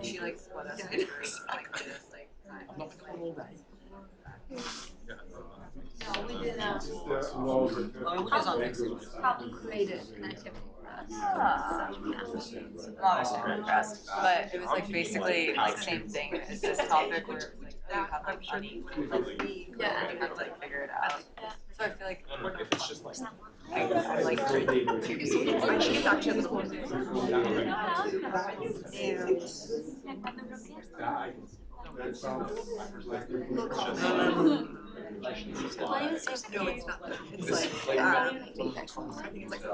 she like split us into groups like this like time. No, we did How to create an activity for us. I'm always super impressed. But it was like basically like same thing. It's this topic where it's like you have like money, like we Yeah. you have to like figure it out. Yeah. So I feel like If it's just like I like to get back to the whole thing. that sounds like Why do you say No, it's not that. It's This like is like I think it's like that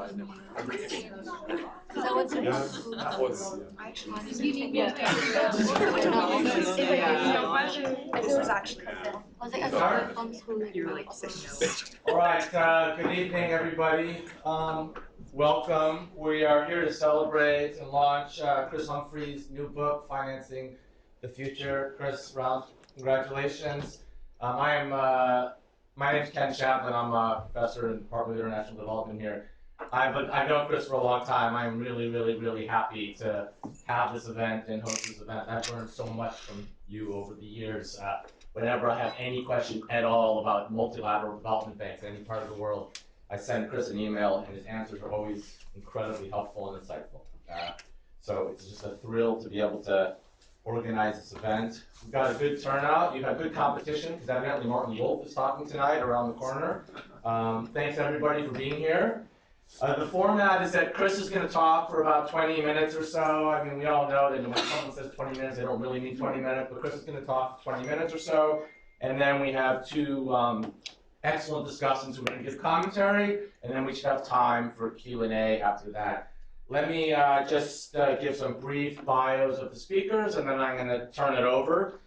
what's it? that was This was actually Was it a from school? you're like saying All right, good evening, everybody. Welcome. We are here to celebrate and launch Chris Humphrey's new book, Financing the Future. Chris, Ralph, congratulations. My name is Ken Shadlen. I'm a professor in the Department of International Development here. I've known Chris for a long time. I'm really happy to have this event and host this event. I've learned so much from you over the years. Whenever I have any question at all about multilateral development banks in any part of the world, I send Chris an email, and his answers are always incredibly helpful and insightful. So it's just a thrill to be able to organize this event. We've got a good turnout. You've got good competition, because evidently Martin Wolf is talking tonight around the corner. Thanks everybody for being here. The format is that Chris is going to talk for about 20 minutes or so. I mean, we all know that when someone says 20 minutes, they don't really mean 20 minutes, but Chris is going to talk for 20 minutes or so. And then we have two excellent discussants who are going to give commentary, and then we should have time for Q&A after that. Let me just give some brief bios of the speakers, and then I'm going to turn it over.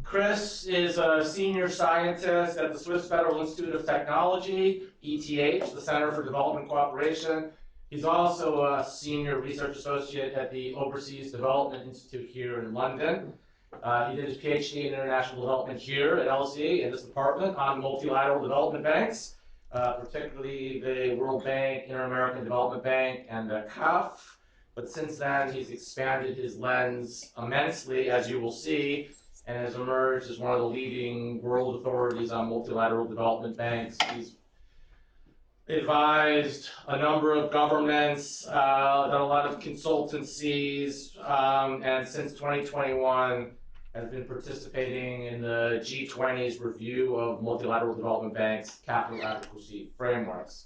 Chris is a senior scientist at the Swiss Federal Institute of Technology, ETH, the Center for Development Cooperation. He's also a senior research associate at the Overseas Development Institute here in London. He did his PhD in international development here at LSE in this department on multilateral development banks, particularly the World Bank, Inter-American Development Bank, and the CAF. But since then, he's expanded his lens immensely, as you will see, and has emerged as one of the leading world authorities on multilateral development banks. He's advised a number of governments, done a lot of consultancies, and since 2021 has been participating in the G20's review of multilateral development banks' capital adequacy frameworks.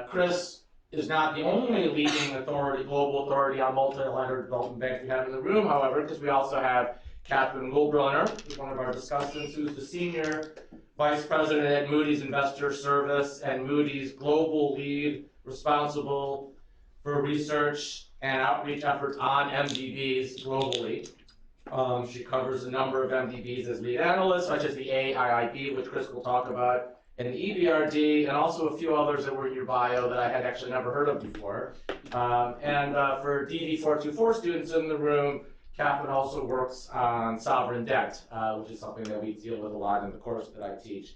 Chris is not the only leading authority, global authority on multilateral development banks we have in the room, however, because we also have Kathrin, who's one of our discussants, who's the senior vice president at Moody's Investor Service and Moody's global lead responsible for research and outreach efforts on MDBs globally. She covers a number of MDBs as lead analyst, such as the AIIB, which Chris will talk about, and the EBRD, and also a few others that were in your bio that I had actually never heard of before. For DD424 students in the room, Kathrin also works on sovereign debt, which is something that we deal with a lot in the course that I teach.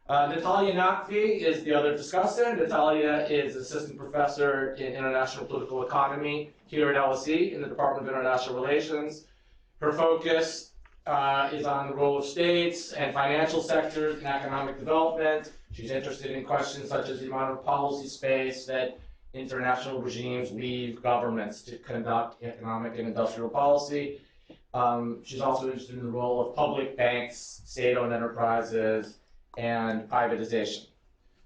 Natalya Naqvi is the other discussant. Natalya is assistant professor in international political economy here at LSE in the Department of International Relations. Her focus is on the role of states and financial sectors in economic development. She's interested in questions such as the amount of policy space that international regimes leave governments to conduct economic and industrial policy. She's also interested in the role of public banks, state-owned enterprises, and privatization.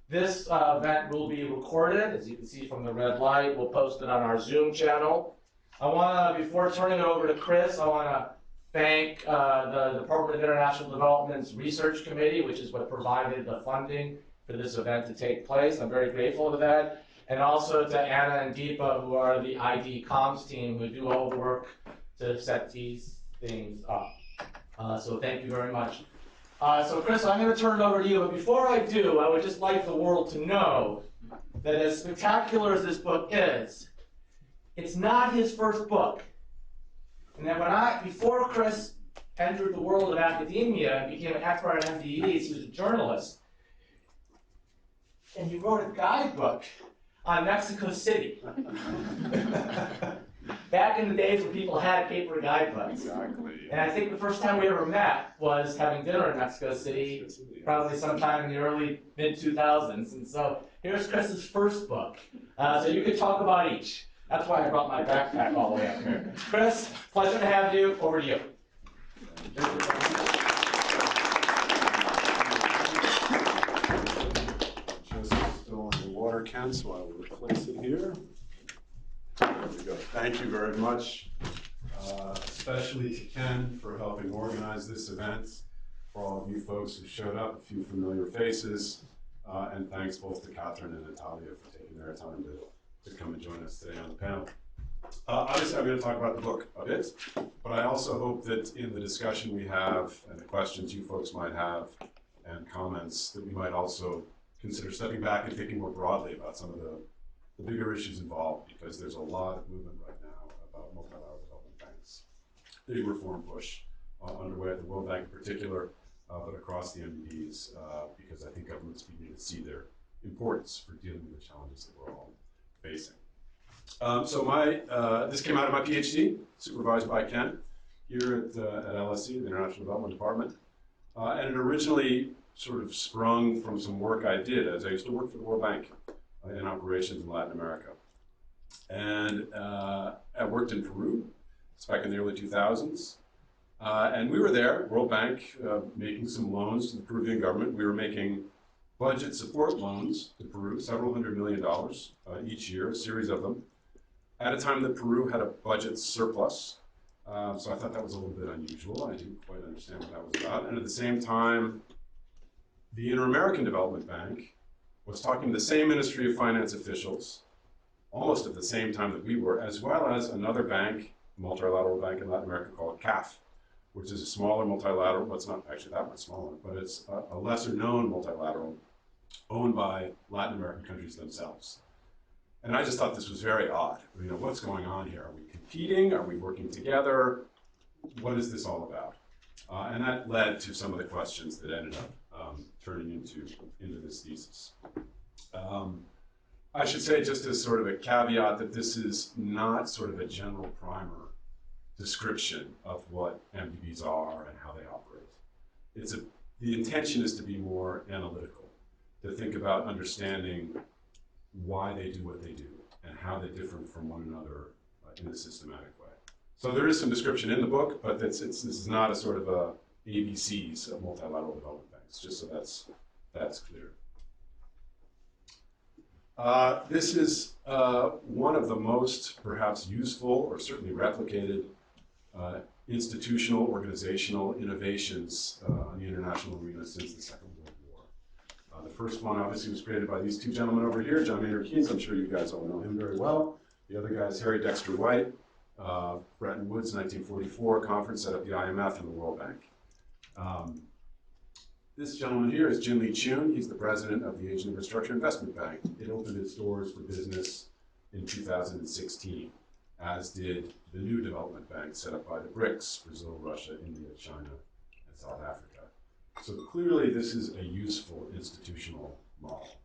This event will be recorded, as you can see from the red light. We'll post it on our Zoom channel. Before turning it over to Chris, I want to thank the Department of International Development's Research Committee, which is what provided the funding for this event to take place. I'm very grateful to that. And also to Anna and Deepa, who are the ID comms team, who do all the work to set these things up. So thank you very much. So Chris, I'm going to turn it over to you. But before I do, I would just like the world to know that as spectacular as this book is, it's not his first book. And that before Chris entered the world of academia and became an expert on MDBs, he was a journalist. And he wrote a guidebook on Mexico City. Back in the days when people had paper guidebooks. Exactly. And I think the first time we ever met was having dinner in Mexico City, probably sometime in the early mid-2000s. And so here's Chris's first book. So you could talk about each. That's why I brought my backpack all the way up here. Chris, pleasure to have you. Over to you. Just still in the water can, so I will replace it here. There we go. Thank you very much, especially to Ken for helping organize this event, for all of you folks who showed up, a few familiar faces, and thanks both to Kathrin and Natalya for taking their time to come and join us today on the panel. Obviously, I'm going to talk about the book a bit, but I also hope that in the discussion we have and the questions you folks might have and comments, that we might also consider stepping back and thinking more broadly about some of the bigger issues involved, because there's a lot of movement right now about multilateral development banks. Big reform push underway at the World Bank in particular, but across the MDBs, because I think governments begin to see their importance for dealing with the challenges that we're all facing. So this came out of my PhD, supervised by Ken, here at LSE, the International Development Department. And it originally sort of sprung from some work I did, as I used to work for the World Bank in operations in Latin America. And I worked in Peru, it's back in the early 2000s. And we were there, World Bank, making some loans to the Peruvian government. We were making budget support loans to Peru, several $100 million each year, a series of them, at a time that Peru had a budget surplus. So I thought that was a little bit unusual. I didn't quite understand what that was about. And at the same time, the Inter-American Development Bank was talking to the same Ministry of Finance officials, almost at the same time that we were, as well as another bank, multilateral bank in Latin America called CAF, which is a smaller multilateral, but it's not actually that much smaller, but it's a lesser known multilateral owned by Latin American countries themselves. And I just thought this was very odd. You know, what's going on here? Are we competing? Are we working together? What is this all about? And that led to some of the questions that ended up turning into this thesis. I should say, just as sort of a caveat, that this is not sort of a general primer description of what MDBs are and how they operate. The intention is to be more analytical, to think about understanding why they do what they do and how they differ from one another in a systematic way. So there is some description in the book, but this is not a sort of a ABCs of multilateral development banks, just so that's clear. This is one of the most perhaps useful or certainly replicated institutional, organizational innovations on the international arena since the Second World War. The first one obviously was created by these two gentlemen over here, John Maynard Keynes. I'm sure you guys all know him very well. The other guy is Harry Dexter White. Bretton Woods, 1944 conference set up the IMF and the World Bank. This gentleman here is Jin Lee Chun. He's the president of the Asian Infrastructure Investment Bank. It opened its doors for business in 2016, as did the new development bank set up by the BRICS, Brazil, Russia, India, China, and South Africa. So clearly this is a useful institutional model.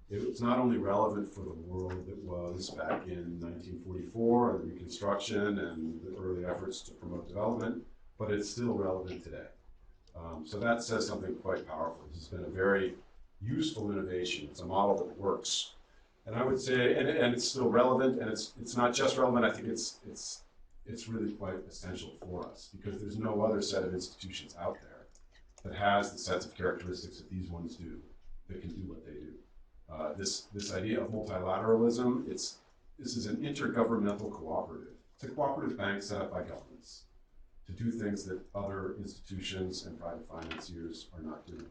It's not only relevant for the world that was back in 1944 and Reconstruction and the early efforts to promote development, but it's still relevant today. So that says something quite powerful. This has been a very useful innovation. It's a model that works. And I would say, and it's still relevant, and it's not just relevant, I think it's really quite essential for us, because there's no other set of institutions out there that has the sets of characteristics that these ones do, that can do what they do. This idea of multilateralism, this is an intergovernmental cooperative. It's a cooperative bank set up by governments to do things that other institutions and private financiers are not doing.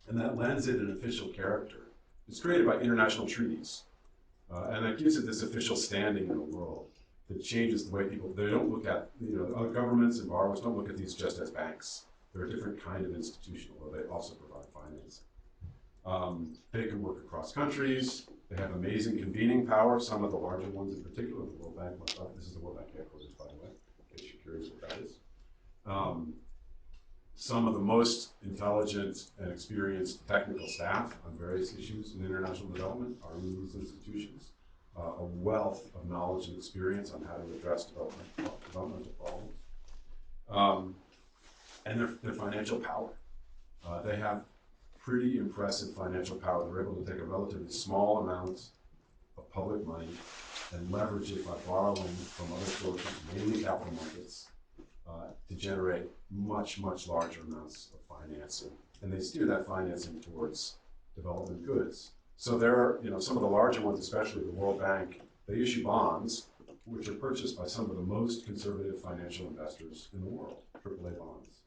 And that lends it an official character. It's created by international treaties. And that gives it this official standing in the world that changes the way people, they don't look at, other governments and borrowers don't look at these just as banks. They're a different kind of institution, although they also provide financing. They can work across countries. They have amazing convening power, some of the larger ones in particular, the World Bank. This is the World Bank headquarters, by the way, in case you're curious what that is. Some of the most intelligent and experienced technical staff on various issues in international development are in these institutions. a wealth of knowledge and experience on how to address developmental problems. And their financial power. They have pretty impressive financial power. They're able to take a relatively small amount of public money and leverage it by borrowing from other sources, mainly capital markets, to generate much, much larger amounts of financing. And they steer that financing towards development goods. So there are, some of the larger ones, especially the World Bank, they issue bonds, which are purchased by some of the most conservative financial investors in the world, AAA bonds.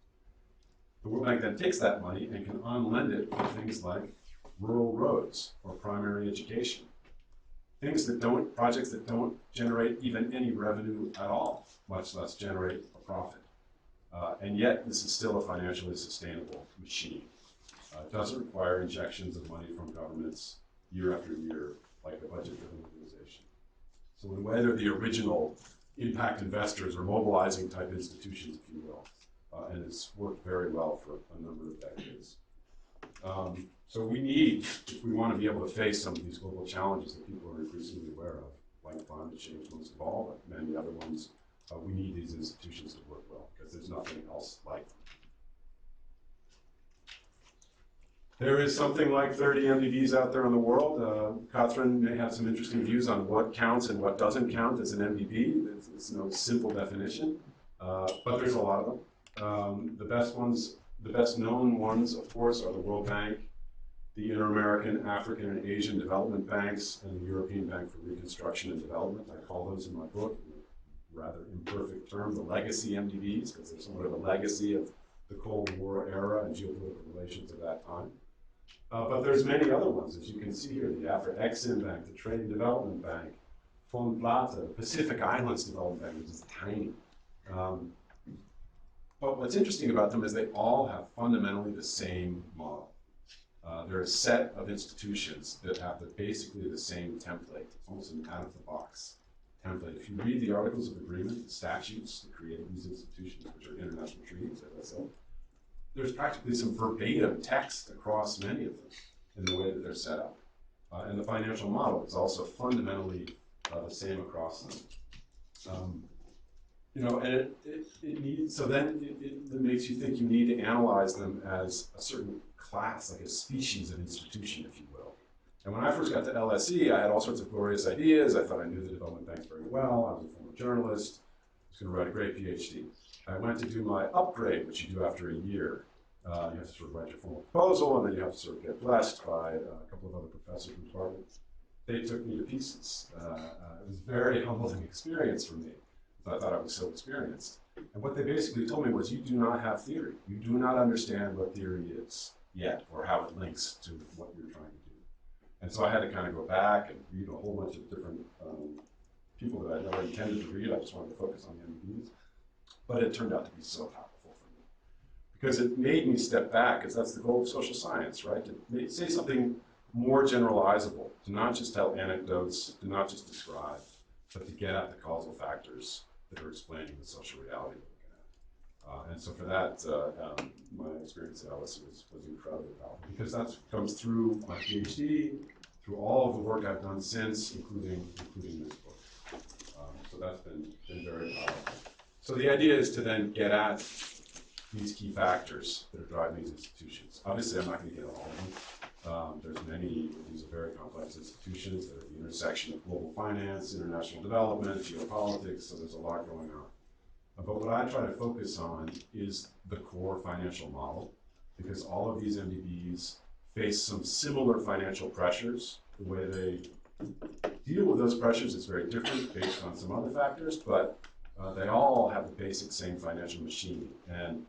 The World Bank then takes that money and can unlend it for things like rural roads or primary education. Projects that don't generate even any revenue at all, much less generate a profit. And yet, this is still a financially sustainable machine. It doesn't require injections of money from governments year after year, like a budget-driven organization. So in a way, they're the original impact investors or mobilizing type institutions, if you will. And it's worked very well for a number of decades. So we need, if we want to be able to face some of these global challenges that people are increasingly aware of, like climate change most of all, but many other ones, we need these institutions to work well, because there's nothing else like them. There is something like 30 MDBs out there in the world. Kathrin may have some interesting views on what counts and what doesn't count as an MDB. It's no simple definition, but there's a lot of them. The best known ones, of course, are the World Bank, the Inter-American, African, and Asian Development Banks, and the European Bank for Reconstruction and Development. I call those in my book, in a rather imperfect term, the legacy MDBs, because they're somewhat of a legacy of the Cold War era and geopolitical relations of that time. But there's many other ones, as you can see here, the Afro-Exim Bank, the Trade and Development Bank, Fond Plata, the Pacific Islands Development Bank, which is tiny. But what's interesting about them is they all have fundamentally the same model. They're a set of institutions that have basically the same template. It's almost an out-of-the-box template. If you read the Articles of Agreement, the statutes that created these institutions, which are international treaties, as I said, there's practically some verbatim text across many of them in the way that they're set up. And the financial model is also fundamentally the same across them. And it needs, so then it makes you think you need to analyze them as a certain class, like a species of institution, if you will. And when I first got to LSE, I had all sorts of glorious ideas. I thought I knew the development banks very well. I was a former journalist. I was going to write a great PhD. I went to do my upgrade, which you do after a year. You have to sort of write your formal proposal, and then you have to sort of get blessed by a couple of other professors from Harvard. They took me to pieces. It was a very humbling experience for me. I thought I was so experienced. And what they basically told me was, you do not have theory. You do not understand what theory is yet, or how it links to what you're trying to do. And so I had to kind of go back and read a whole bunch of different people that I never intended to read. I just wanted to focus on the MDBs. But it turned out to be so powerful for me, because it made me step back, because that's the goal of social science, right? To say something more generalizable, to not just tell anecdotes, to not just describe, but to get at the causal factors that are explaining the social reality we're looking at. And so for that, my experience at LSE was incredibly powerful, because that comes through my PhD, through all of the work I've done since, including this book. So that's been very powerful. So the idea is to then get at these key factors that are driving these institutions. Obviously, I'm not going to get all of them. There's many of these very complex institutions that are the intersection of global finance, international development, geopolitics, so there's a lot going on. But what I try to focus on is the core financial model, because all of these MDBs face some similar financial pressures. The way they deal with those pressures is very different based on some other factors, but they all have the basic same financial machine. And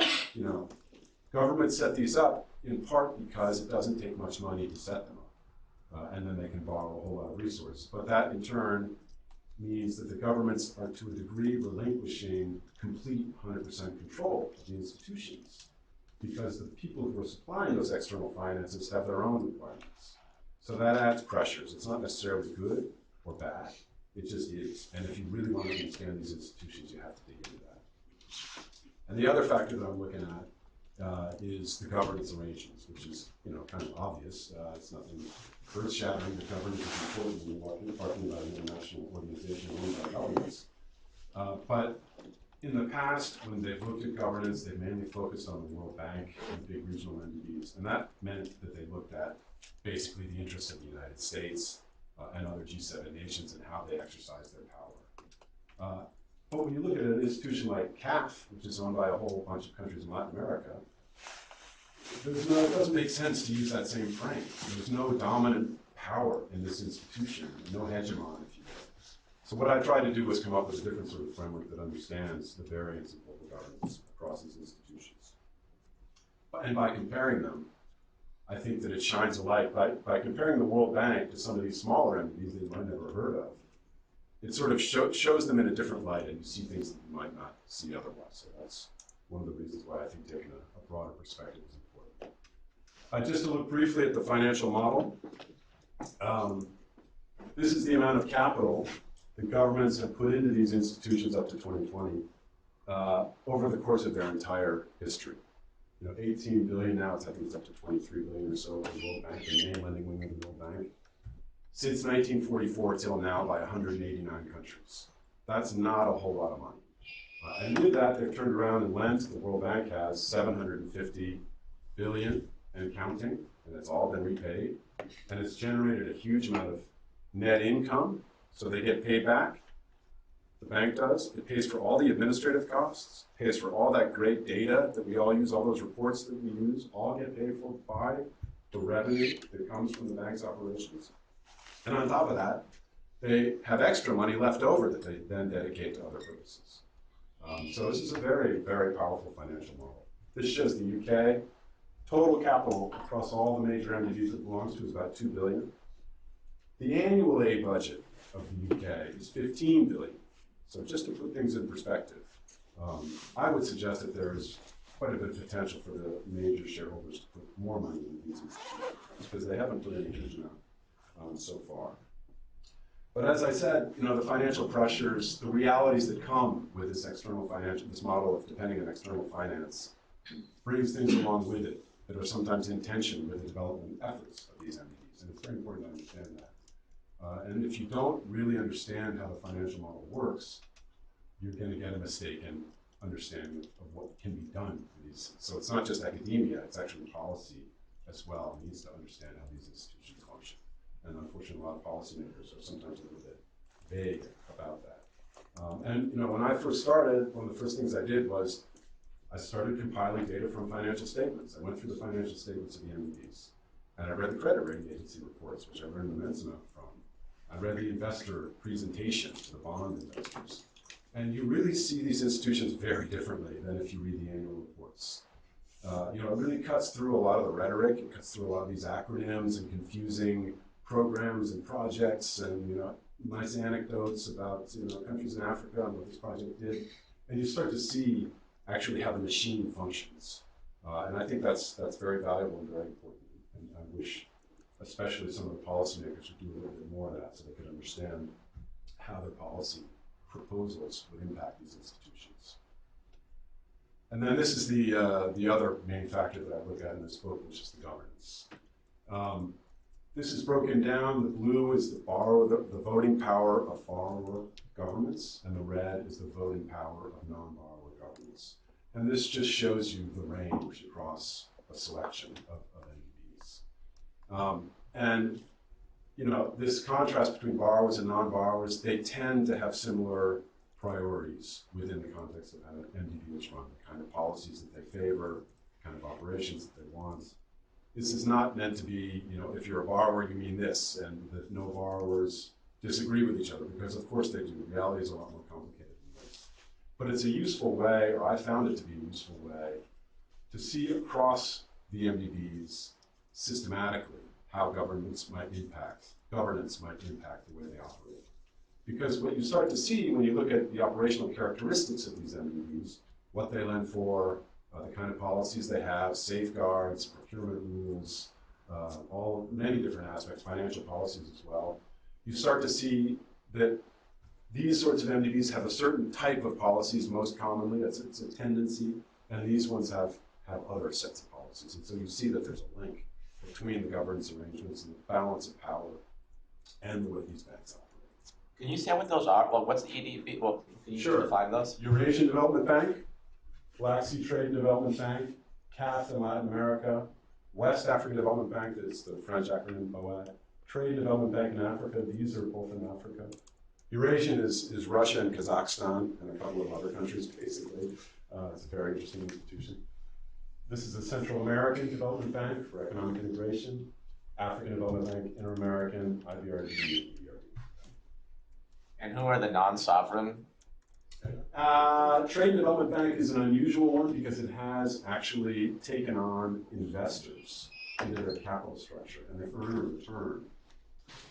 governments set these up in part because it doesn't take much money to set them up. And then they can borrow a whole lot of resources. But that in turn means that the governments are to a degree relinquishing complete 100% control of the institutions, because the people who are supplying those external finances have their own requirements. So that adds pressures. It's not necessarily good or bad. It just is. And if you really want to understand these institutions, you have to dig into that. And the other factor that I'm looking at, is the governance arrangements, which is kind of obvious. It's nothing earth-shattering. The governance is important when you're talking about an international organization owned by governments. But in the past, when they've looked at governance, they've mainly focused on the World Bank and big regional MDBs, and that meant that they looked at basically the interests of the United States and other G7 nations and how they exercise their power. But when you look at an institution like CAF, which is owned by a whole bunch of countries in Latin America, it doesn't make sense to use that same frame. There's no dominant power in this institution, no hegemon, if you will. So what I tried to do was come up with a different sort of framework that understands the variance of global governance across these institutions. And by comparing them, I think that it shines a light. By comparing the World Bank to some of these smaller entities that you might never heard of, it sort of shows them in a different light, and you see things that you might not see otherwise. So that's one of the reasons why I think taking a broader perspective is important. Just to look briefly at the financial model, this is the amount of capital that governments have put into these institutions up to 2020 over the course of their entire history. 18 billion now, I think it's up to 23 billion or so of the World Bank, the main lending wing of the World Bank. Since 1944 till now by 189 countries. That's not a whole lot of money. And with that, they've turned around and lent. The World Bank has 750 billion and counting, and it's all been repaid. And it's generated a huge amount of net income, so they get paid back. The bank does. It pays for all the administrative costs, pays for all that great data that we all use, all those reports that we use, all get paid for by the revenue that comes from the bank's operations. And on top of that, they have extra money left over that they then dedicate to other purposes. So this is a very, very powerful financial model. This shows the UK. Total capital across all the major MDBs it belongs to is about 2 billion. The annual aid budget of the UK is 15 billion. So just to put things in perspective, I would suggest that there is quite a bit of potential for the major shareholders to put more money into these institutions because they haven't put any huge amount so far. But as I said, the financial pressures, the realities that come with this this model of depending on external finance, brings things along with it that are sometimes in tension with the development efforts of these MDBs, and it's very important to understand that. And if you don't really understand how the financial model works, you're going to get a mistaken understanding of what can be done with these. So it's not just academia, it's actually policy as well. It needs to understand how these institutions function. And unfortunately, a lot of policymakers are sometimes a little bit vague about that. And when I first started, one of the first things I did was I started compiling data from financial statements. I went through the financial statements of the MDBs, and I read the credit rating agency reports, which I learned immense amount from. I read the investor presentation to the bond investors. And you really see these institutions very differently than if you read the annual reports. It really cuts through a lot of the rhetoric. It cuts through a lot of these acronyms and confusing programs and projects and nice anecdotes about countries in Africa and what this project did. And you start to see actually how the machine functions. And I think that's very valuable and very important. And I wish especially some of the policymakers would do a little bit more of that so they could understand how their policy proposals would impact these institutions. And then this is the other main factor that I look at in this book, which is the governance. This is broken down. The blue is the voting power of borrower governments, and the red is the voting power of non-borrower governments. And this just shows you the range across a selection of MDBs. And this contrast between borrowers and non-borrowers, they tend to have similar priorities within the context of how an MDB is run, the kind of policies that they favor, the kind of operations that they want. This is not meant to be, if you're a borrower, you mean this, and that no borrowers disagree with each other, because of course they do. The reality is a lot more complicated than this. But it's a useful way, or I found it to be a useful way, to see across the MDBs systematically how governance might impact the way they operate. Because what you start to see when you look at the operational characteristics of these MDBs, what they lend for, the kind of policies they have, safeguards, procurement rules, many different aspects, financial policies as well, you start to see that these sorts of MDBs have a certain type of policies most commonly, it's a tendency, and these ones have have other sets of policies. And so you see that there's a link between the governance arrangements and the balance of power and the way these banks operate. Can you say what those are? Well, what's the EDB? Well, can you Sure. define those? Eurasian Development Bank, Black Sea Trade and Development Bank, CAF in Latin America, West African Development Bank, that's the French acronym BOAD, Trade and Development Bank in Africa, these are both in Africa. Eurasian is Russia and Kazakhstan and a couple of other countries, basically. It's a very interesting institution. This is the Central American Development Bank for economic integration, African Development Bank, Inter-American, IBRD, EBRD. And who are the non-sovereign? Trade and Development Bank is an unusual one because it has actually taken on investors into their capital structure, and they've earned a return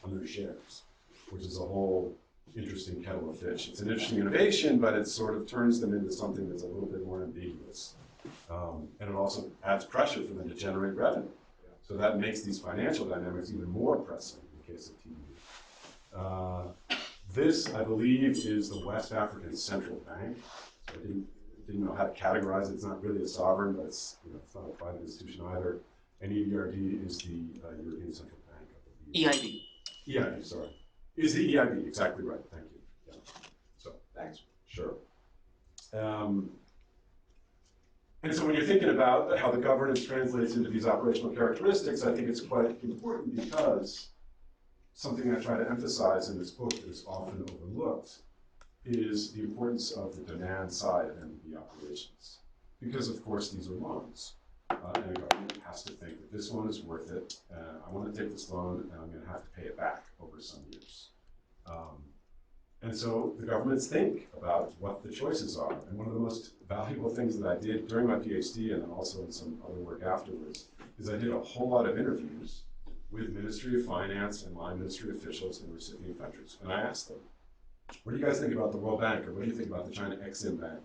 on their shares, which is a whole interesting kettle of fish. It's an interesting innovation, but it sort of turns them into something that's a little bit more ambiguous. And it also adds pressure for them to generate revenue. So that makes these financial dynamics even more pressing in the case of TDB. This, I believe, is the West African Central Bank. So I didn't know how to categorize it. It's not really a sovereign, but it's, it's not a private institution either. And EBRD is the European Central Bank, I believe. EIB. EIB, sorry. Is the EIB, exactly right, thank you. Yeah. So, Thanks. sure. And so when you're thinking about how the governance translates into these operational characteristics, I think it's quite important because something I try to emphasize in this book that is often overlooked is the importance of the demand side of MDB operations. Because of course these are loans. And the government has to think that this one is worth it. I want to take this loan and I'm going to have to pay it back over some years. And so the governments think about what the choices are. And one of the most valuable things that I did during my PhD and then also in some other work afterwards is I did a whole lot of interviews with Ministry of Finance and line ministry officials in recipient countries. And I asked them, what do you guys think about the World Bank? Or what do you think about the China Exim Bank?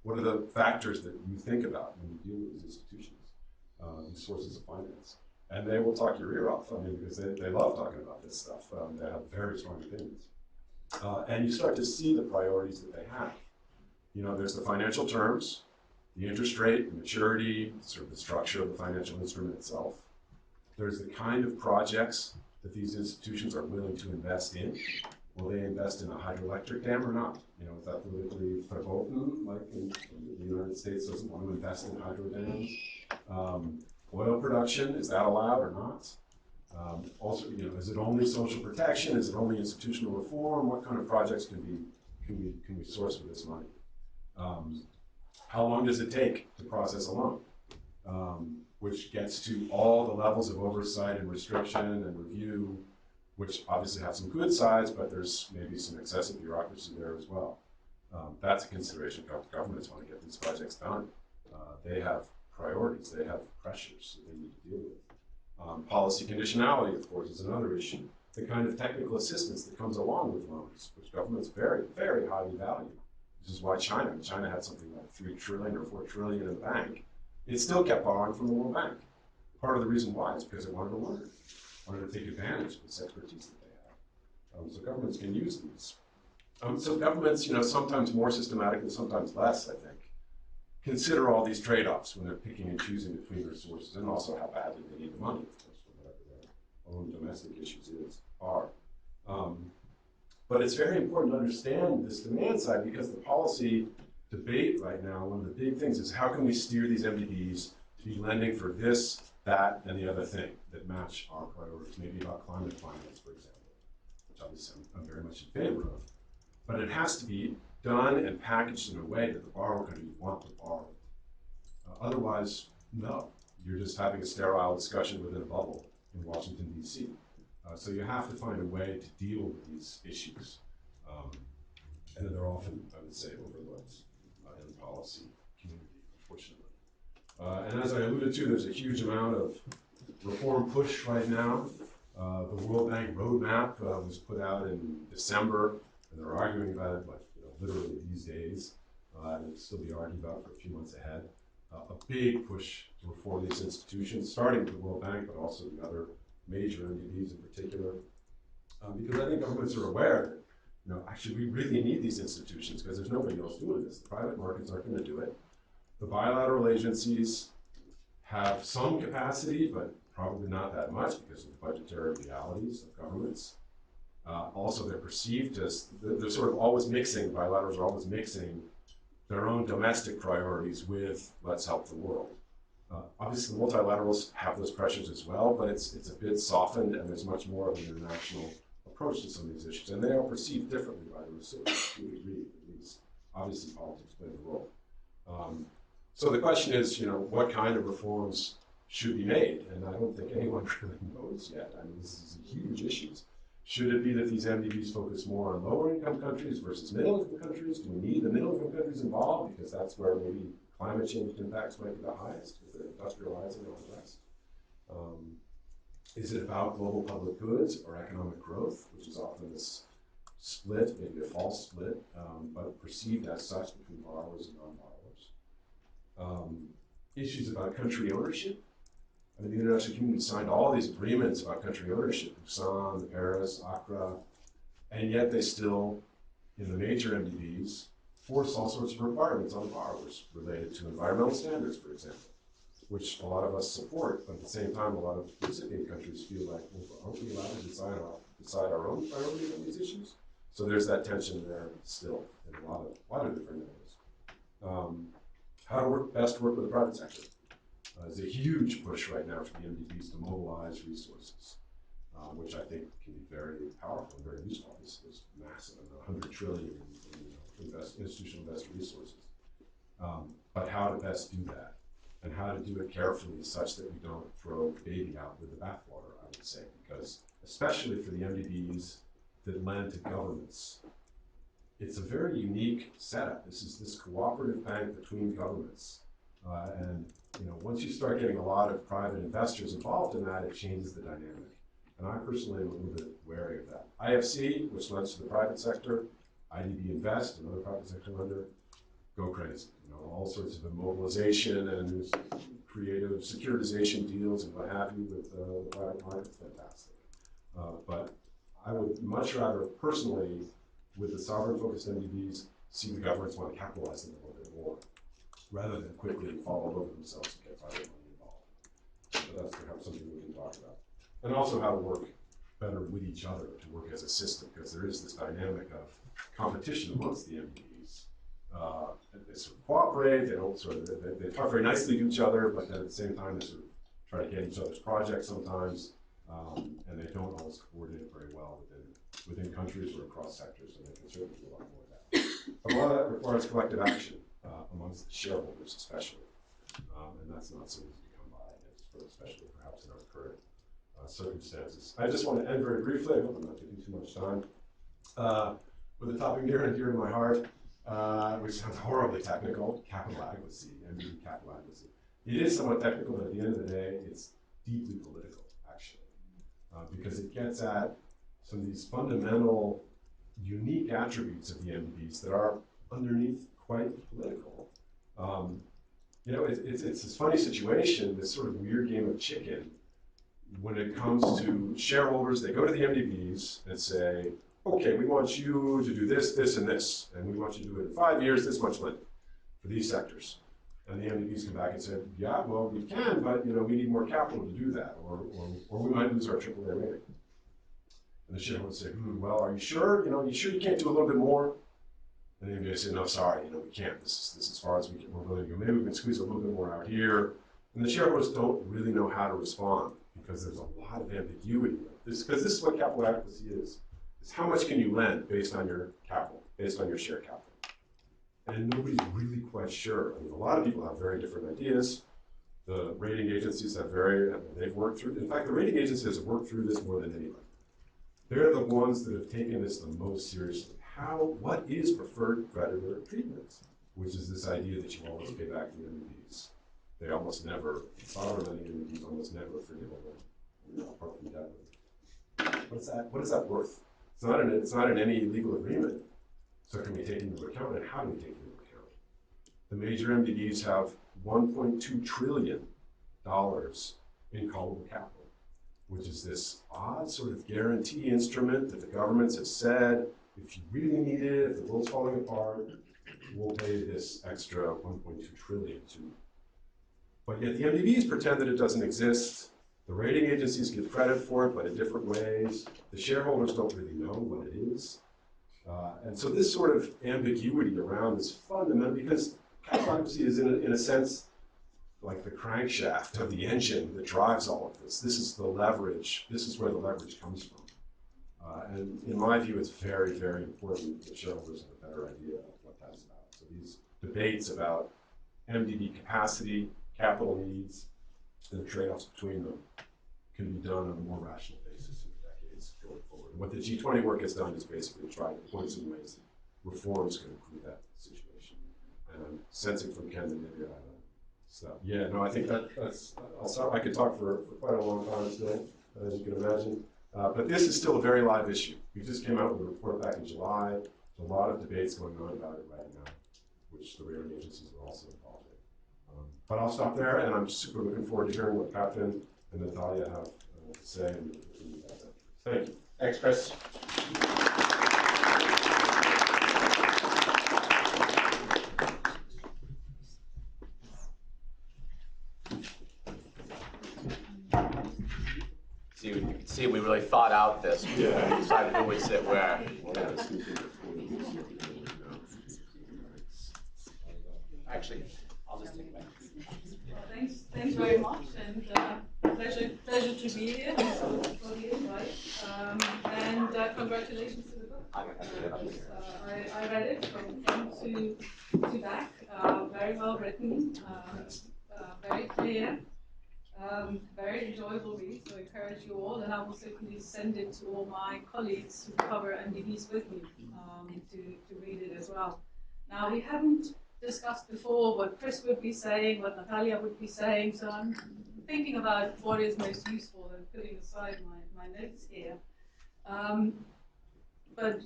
What are the factors that you think about when you deal with these institutions, these sources of finance? And they will talk your ear off, because they love talking about this stuff. They have very strong opinions. And you start to see the priorities that they have. There's the financial terms, the interest rate, the maturity, sort of the structure of the financial instrument itself. There's the kind of projects that these institutions are willing to invest in. Will they invest in a hydroelectric dam or not? Is that politically verboten, like in the United States doesn't want to invest in hydro dams? Oil production, is that allowed or not? Also, is it only social protection? Is it only institutional reform? What kind of projects can we source with this money? How long does it take to process a loan? Which gets to all the levels of oversight and restriction and review, which obviously have some good sides, but there's maybe some excessive bureaucracy there as well. That's a consideration. Governments want to get these projects done. They have priorities, they have pressures that they need to deal with. Policy conditionality, of course, is another issue. The kind of technical assistance that comes along with loans, which governments very, very highly value. This is why China had something like 3 trillion or 4 trillion in the bank. It still kept borrowing from the World Bank. Part of the reason why is because it wanted to learn, wanted to take advantage of this expertise that they have. So governments can use these. So governments, sometimes more systematically, sometimes less, I think, consider all these trade-offs when they're picking and choosing between resources, and also how badly they need the money, of course, for whatever their own domestic issues are. But it's very important to understand this demand side, because the policy debate right now, one of the big things is how can we steer these MDBs to be lending for this, that, and the other thing that match our priorities, maybe about climate finance, for example, which obviously I'm very much in favor of. But it has to be done and packaged in a way that the borrower countries want to borrow. Otherwise, no. You're just having a sterile discussion within a bubble in Washington, D.C. So you have to find a way to deal with these issues. And they're often, I would say, overlooked in the policy community, unfortunately. And as I alluded to, there's a huge amount of reform push right now. The World Bank roadmap was put out in December, and they're arguing about it literally these days. And it'll still be argued about for a few months ahead. A big push to reform these institutions, starting with the World Bank, but also the other major MDBs in particular. Because I think governments are aware that, actually we really need these institutions because there's nobody else doing this. The private markets aren't going to do it. The bilateral agencies have some capacity, but probably not that much because of the budgetary realities of governments. Also, they're perceived as, they're sort of always mixing, bilaterals are always mixing their own domestic priorities with let's help the world. Obviously, the multilaterals have those pressures as well, but it's a bit softened, and there's much more of an international approach to some of these issues, and they are perceived differently by the recipients to a degree, at least. Obviously, politics play a role. So the question is, what kind of reforms should be made? And I don't think anyone really knows yet. I mean, this is a huge issue. Should it be that these MDBs focus more on lower income countries versus middle income countries? Do we need the middle income countries involved? Because that's where maybe climate change impacts might be the highest, with the industrializing and all the rest. Is it about global public goods or economic growth, which is often this split, maybe a false split, but perceived as such between borrowers and non-borrowers? Issues about country ownership. I mean, the international community signed all these agreements about country ownership, Busan, the Paris, Accra, and yet they still, in the major MDBs, force all sorts of requirements on borrowers related to environmental standards, for example, which a lot of us support, but at the same time, a lot of recipient countries feel like, well, aren't we allowed to decide our own priorities on these issues? So there's that tension there still in a lot of different areas. How to best work with the private sector. There's a huge push right now for the MDBs to mobilize resources, which I think can be very powerful and very useful. This massive, 100 trillion in institutional investor resources. But how to best do that, and how to do it carefully such that we don't throw the baby out with the bathwater, I would say, because especially for the MDBs that lend to governments, it's a very unique setup. This is this cooperative bank between governments. And once you start getting a lot of private investors involved in that, it changes the dynamic. And I personally am a little bit wary of that. IFC, which lends to the private sector, IDB Invest, another private sector lender, go crazy. All sorts of immobilization and creative securitization deals and what have you with the private market. Fantastic. But I would much rather personally, with the sovereign-focused MDBs, see the governments want to capitalize them a little bit more, rather than quickly fall over themselves and get private money involved. But that's perhaps something we can talk about. And also how to work better with each other, to work as a system, because there is this dynamic of competition amongst the MDBs. They sort of cooperate, they don't they talk very nicely to each other, but then at the same time they sort of try to get each other's projects sometimes, and they don't always coordinate very well within countries or across sectors, and they can certainly do a lot more of that. A lot of that requires collective action amongst the shareholders especially, and that's not so easy to come by, especially perhaps in our current circumstances. I just want to end very briefly, I hope I'm not taking too much time, with a topic near and dear to my heart, which sounds horribly technical, capital adequacy, MDB capital adequacy. It is somewhat technical, but at the end of the day, it's deeply political, actually, because it gets at some of these fundamental, unique attributes of the MDBs that are underneath quite political. It's this funny situation, this sort of weird game of chicken, when it comes to shareholders. They go to the MDBs and say, okay, we want you to do this, this, and this, and we want you to do it in 5 years, this much lending for these sectors. And the MDBs come back and say, yeah, well, we can, but we need more capital to do that, or we might lose our AAA rating. And the shareholders say, well, are you sure? You sure you can't do a little bit more? And the MDBs say, no, sorry, we can't. This is as far as we're willing to go. Maybe we can squeeze a little bit more out here. And the shareholders don't really know how to respond, because there's a lot of ambiguity. Because this is what capital adequacy is how much can you lend based on your capital, based on your share capital. And nobody's really quite sure. A lot of people have very different ideas. The rating agencies they've worked through, in fact, the rating agencies have worked through this more than anybody. They're the ones that have taken this the most seriously. What is preferred creditor treatment? Which is this idea that you always pay back the MDBs. They almost never, sovereign lending MDBs almost never forgive them, apart from debt. What is that worth? It's not in any legal agreement. So can we take it into account, and how do we take it into account? The major MDBs have $1.2 trillion in callable capital, which is this odd sort of guarantee instrument that the governments have said, if you really need it, if the world's falling apart, we'll pay this extra 1.2 trillion to. But yet the MDBs pretend that it doesn't exist. The rating agencies give credit for it, but in different ways. The shareholders don't really know what it is. And so this sort of ambiguity around is fundamental because capital adequacy is in a sense like the crankshaft of the engine that drives all of this. This is the leverage. This is where the leverage comes from. And in my view, it's very, very important that shareholders have a better idea of what that's about. So these debates about MDB capacity, capital needs, and the trade-offs between them can be done on a more rational basis in the decades going forward. And what the G20 work has done is basically try to point some ways that reforms can improve that situation. And I'm sensing from Ken that maybe I have stuff. Yeah, no, I think that's, I could talk for quite a long time still, as you can imagine. But this is still a very live issue. We just came out with a report back in July. There's a lot of debates going on about it right now, which the rating agencies are also involved in. But I'll stop there, and I'm super looking forward to hearing what Kathrin and Natalya have to say. Thank you. Thanks, Chris. See, you can see we really thought out this. We decided who would sit where. Actually, I'll just take it back. Well, thanks very much, and pleasure to be here for the invite. And congratulations to the book. I read it from front to back. Very well written, very clear. Very enjoyable read, so I encourage you all, and I will certainly send it to all my colleagues who cover MDBs with me to read it as well. Now, we haven't discussed before what Chris would be saying, what Natalya would be saying, so I'm thinking about what is most useful and putting aside my notes here. But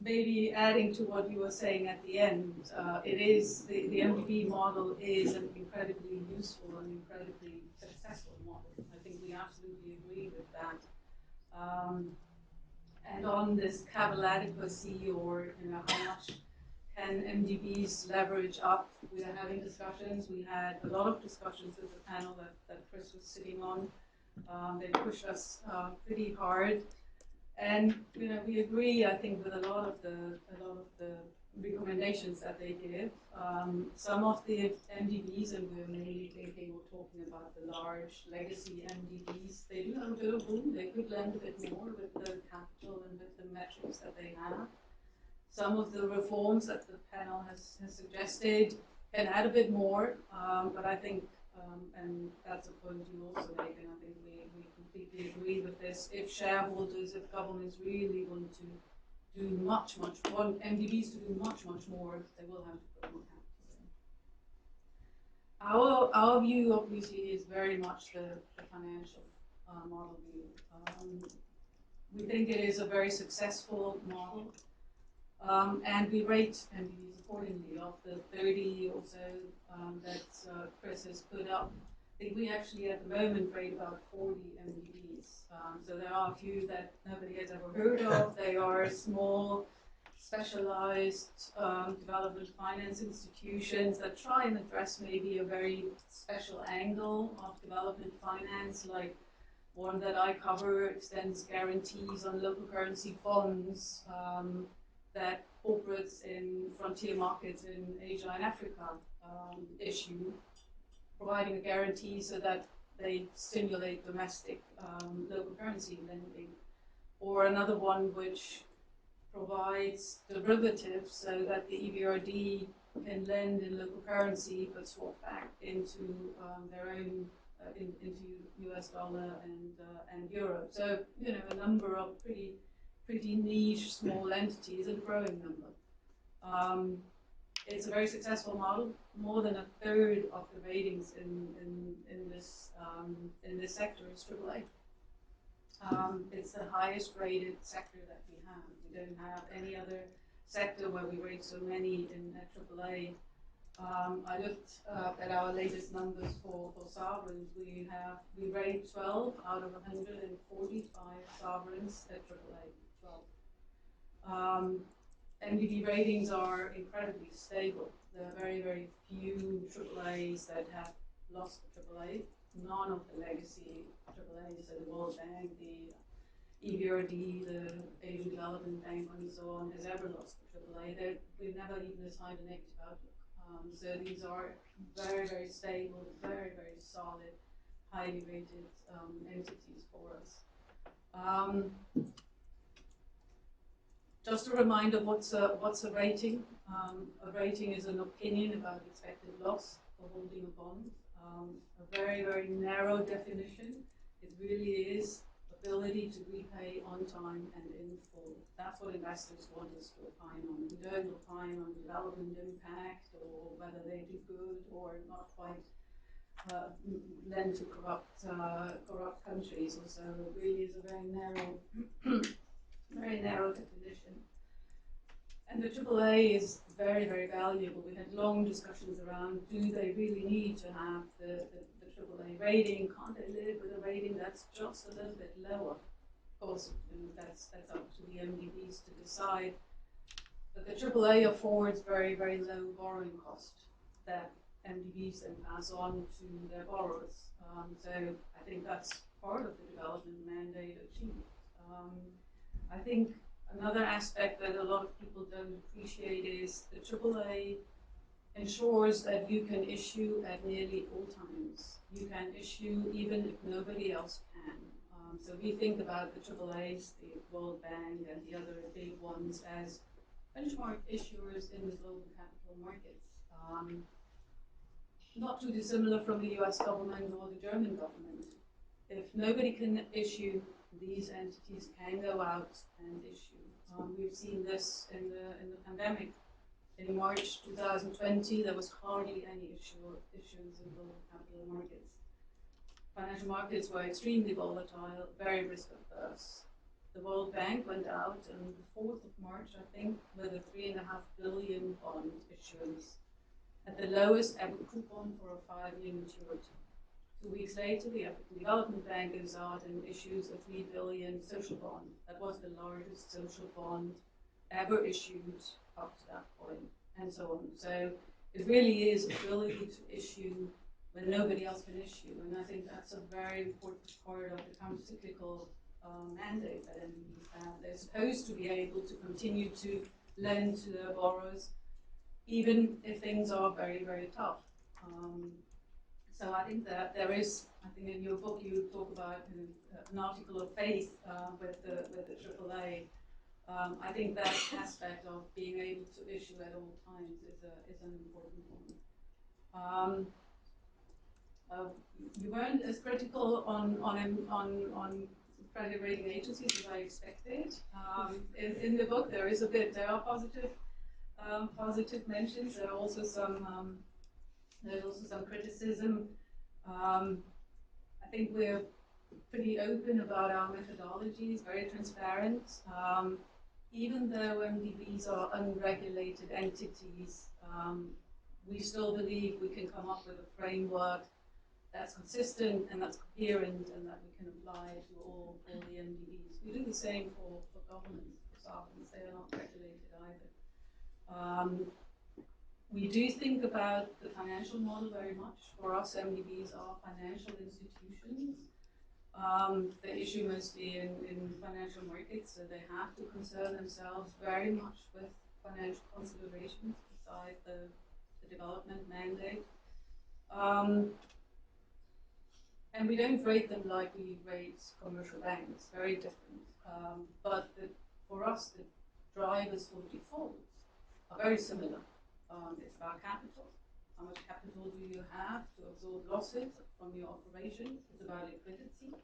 maybe adding to what you were saying at the end, it is the MDB model is an incredibly useful and incredibly successful model. I think we absolutely agree with that. And on this capital adequacy, or how much can MDBs leverage up, we are having discussions. We had a lot of discussions with the panel that Chris was sitting on. They pushed us pretty hard. And we agree, I think, with a lot of the recommendations that they give. Some of the MDBs, and we're mainly thinking or talking about the large legacy MDBs, they do have a bit of room. They could lend a bit more with the capital and with the metrics that they have. Some of the reforms that the panel has suggested can add a bit more, but I think, and that's a point you also make, and I think we completely agree with this. If shareholders, if governments really want to do want MDBs to do much more, they will have to put more capital in. Our view, obviously, is very much the financial model view. We think it is a very successful model. And we rate MDBs accordingly. Of the 30 or so that Chris has put up, I think we actually at the moment rate about 40 MDBs. So there are a few that nobody has ever heard of. They are small, specialized development finance institutions that try and address maybe a very special angle of development finance, like one that I cover extends guarantees on local currency bonds that corporates in frontier markets in Asia and Africa issue, providing a guarantee so that they stimulate domestic local currency lending. Or another one which provides derivatives so that the EBRD can lend in local currency but swap back into their own into US dollar and euro. So a number of pretty niche small entities, and a growing number. It's a very successful model. More than a third of the ratings in this sector is AAA. It's the highest rated sector that we have. We don't have any other sector where we rate so many in AAA. I looked at our latest numbers for sovereigns. We rate 12 out of 145 sovereigns at AAA. 12. MDB ratings are incredibly stable. There are very, very few AAAs that have lost the AAA. None of the legacy AAAs, so the World Bank, the EBRD, the Asian Development Bank, and so on, has ever lost the AAA. We've never even assigned a negative outlook. So these are very, very stable, very, very solid, highly rated entities for us. Just a reminder, what's a rating? A rating is an opinion about expected loss for holding a bond. A very, very narrow definition. It really is ability to repay on time and in full. That's what investors want us to opine on. We don't opine on development impact or whether they do good or not quite lend to corrupt countries or so. It really is a very narrow definition. And the AAA is very, very valuable. We had long discussions around, do they really need to have the AAA rating? Can't they live with a rating that's just a little bit lower? Of course, that's up to the MDBs to decide. But the AAA affords very, very low borrowing cost that MDBs then pass on to their borrowers. So I think that's part of the development mandate achieved. I think another aspect that a lot of people don't appreciate is the AAA ensures that you can issue at nearly all times. You can issue even if nobody else can. So we think about the AAAs, the World Bank, and the other big ones as benchmark issuers in the global capital markets. Not too dissimilar from the US government or the German government. If nobody can issue, these entities can go out and issue. We've seen this in the pandemic. In March 2020, there was hardly any issues in global capital markets. Financial markets were extremely volatile, very risk averse. The World Bank went out on the 4th of March, I think, with a $3.5 billion bond issuance at the lowest ever coupon for a 5-year maturity. 2 weeks later, the African Development Bank goes out and issues a $3 billion social bond. That was the largest social bond ever issued up to that point, and so on. So it really is ability to issue when nobody else can issue, and I think that's a very important part of the countercyclical mandate that MDBs have. They're supposed to be able to continue to lend to their borrowers, even if things are very, very tough. So I think that there is, I think in your book you talk about an article of faith with the AAA. I think that aspect of being able to issue at all times is an important one. You weren't as critical on credit rating agencies as I expected. In the book, there are positive mentions. There are also some criticism. I think we're pretty open about our methodologies, very transparent. Even though MDBs are unregulated entities, we still believe we can come up with a framework that's consistent and that's coherent and that we can apply to all the MDBs. We do the same for governments, for sovereigns. They are not regulated either. We do think about the financial model very much. For us, MDBs are financial institutions. They issue mostly in financial markets, so they have to concern themselves very much with financial considerations beside the development mandate. And we don't rate them like we rate commercial banks, very different. But for us, the drivers for default are very similar. It's about capital. How much capital do you have to absorb losses from your operations? It's about liquidity.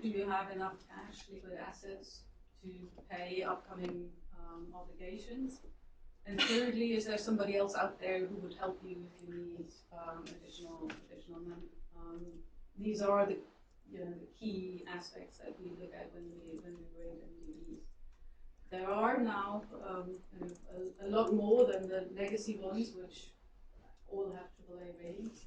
Do you have enough cash, liquid assets to pay upcoming obligations? And thirdly, is there somebody else out there who would help you if you need additional money? These are the key aspects that we look at when we rate MDBs. There are now a lot more than the legacy ones, which all have AAA ratings.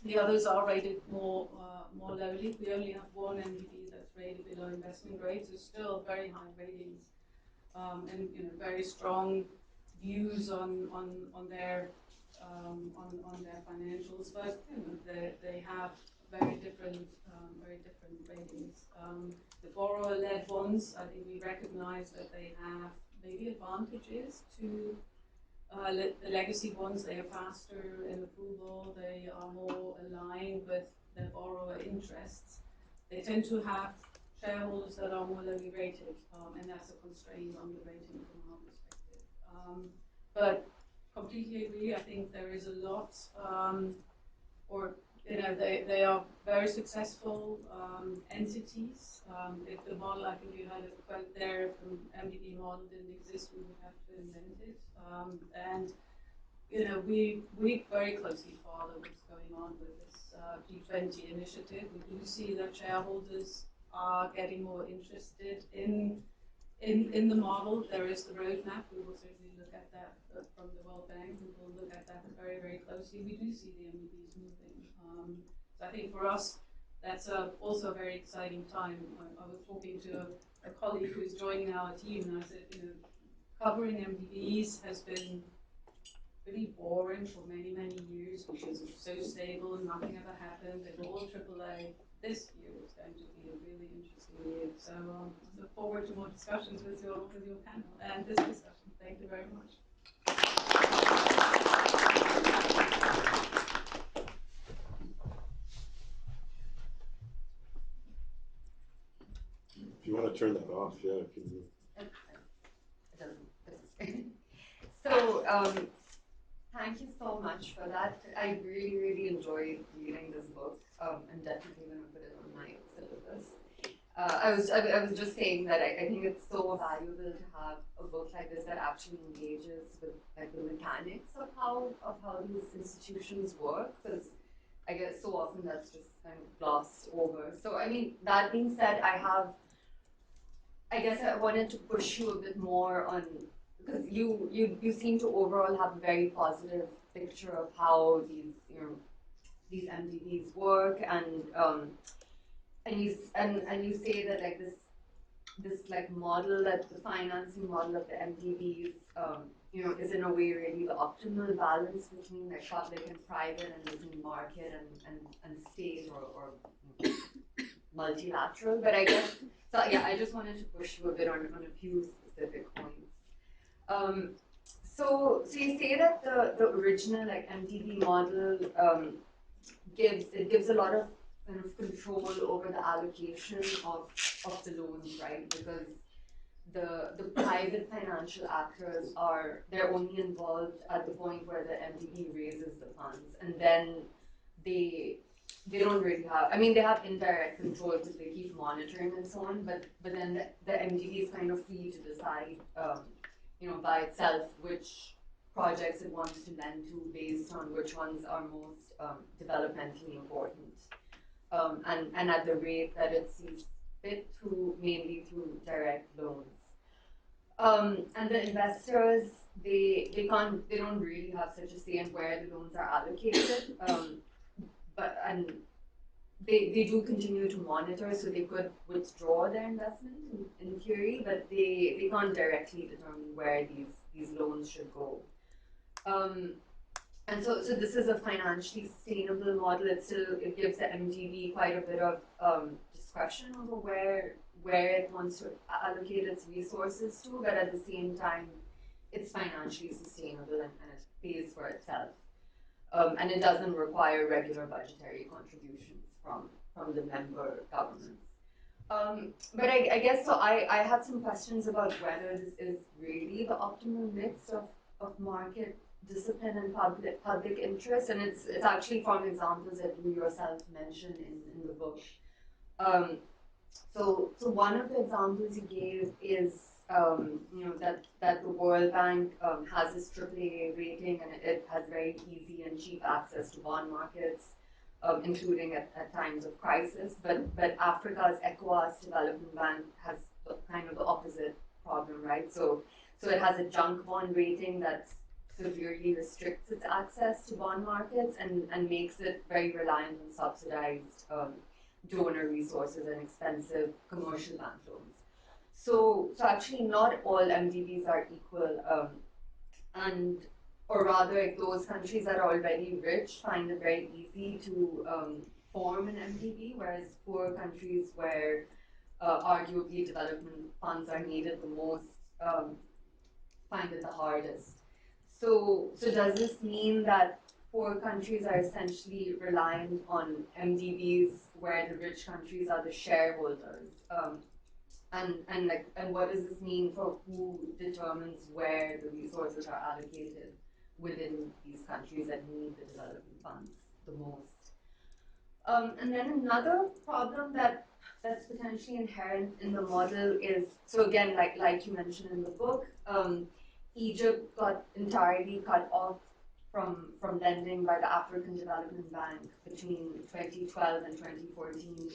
The others are rated more lowly. We only have one MDB that's rated below investment grade, so still very high ratings. and very strong views on their financials, but they have very different ratings. The borrower-led bonds, I think we recognize that they have maybe advantages to the legacy bonds. They are faster in approval. They are more aligned with their borrower interests. They tend to have shareholders that are more lowly rated, and that's a constraint on the rating from our perspective. But completely agree. I think there is a lot, they are very successful entities. If the model, I think you had a quote there, if the MDB model didn't exist, we would have to invent it. And we very closely follow what's going on with this G20 initiative. We do see that shareholders are getting more interested in the model. There is the roadmap. We will certainly look at that from the World Bank. We will look at that very, very closely. We do see the MDBs moving. So I think for us, that's also a very exciting time. I was talking to a colleague who is joining our team, and I said, covering MDBs has been pretty boring for many, many years because it's so stable and nothing ever happened. They're all AAA. This year is going to be a really interesting year. So I look forward to more discussions with your panel and this discussion. Thank you very much. If you want to turn that off, yeah, can you? So, thank you so much for that. I really, really enjoyed reading this book. I'm definitely going to put it on my syllabus. I was just saying that I think it's so valuable to have a book like this that actually engages with like the mechanics of how these institutions work, because I guess so often that's just kind of glossed over. So I mean, that being said, I guess I wanted to push you a bit more on, because you seem to overall have a very positive picture of how these MDBs work, and you say that like this like model, that the financing model of the MDBs is in a way really the optimal balance between like public and private, and between market and state or multilateral. But I guess so. Yeah, I just wanted to push you a bit on a few specific points. So you say that the original like MDB model gives a lot of kind of control over the allocation of the loans, right? Because the private financial actors they're only involved at the point where the MDB raises the funds, and then they don't really have, I mean, they have indirect control because they keep monitoring and so on, but then the MDB is kind of free to decide, by itself which projects it wants to lend to based on which ones are most developmentally important, and at the rate that it sees fit, mainly through direct loans. And the investors, they don't really have such a say in where the loans are allocated, and they do continue to monitor, so they could withdraw their investment in theory, but they can't directly determine where these loans should go. And so this is a financially sustainable model. It gives the MDB quite a bit of discretion over where it wants to allocate its resources to, but at the same time, it's financially sustainable and it pays for itself. And it doesn't require regular budgetary contributions from the member governments. But I guess so. I had some questions about whether this is really the optimal mix of market discipline and public interest, and it's actually from examples that you yourself mentioned in the book. So one of the examples you gave is that the World Bank has this AAA rating, and it has very easy and cheap access to bond markets, including at times of crisis. But Africa's ECOWAS Development Bank has kind of the opposite problem, right? So it has a junk bond rating that severely restricts its access to bond markets and makes it very reliant on subsidized donor resources and expensive commercial bank loans. So actually not all MDBs are equal, or rather like those countries that are already rich find it very easy to form an MDB, whereas poor countries where arguably development funds are needed the most find it the hardest. So does this mean that poor countries are essentially reliant on MDBs where the rich countries are the shareholders? And what does this mean for who determines where the resources are allocated within these countries that need the development funds the most? And then another problem that's potentially inherent in the model is, so again, like you mentioned in the book, Egypt got entirely cut off from lending by the African Development Bank between 2012 and 2014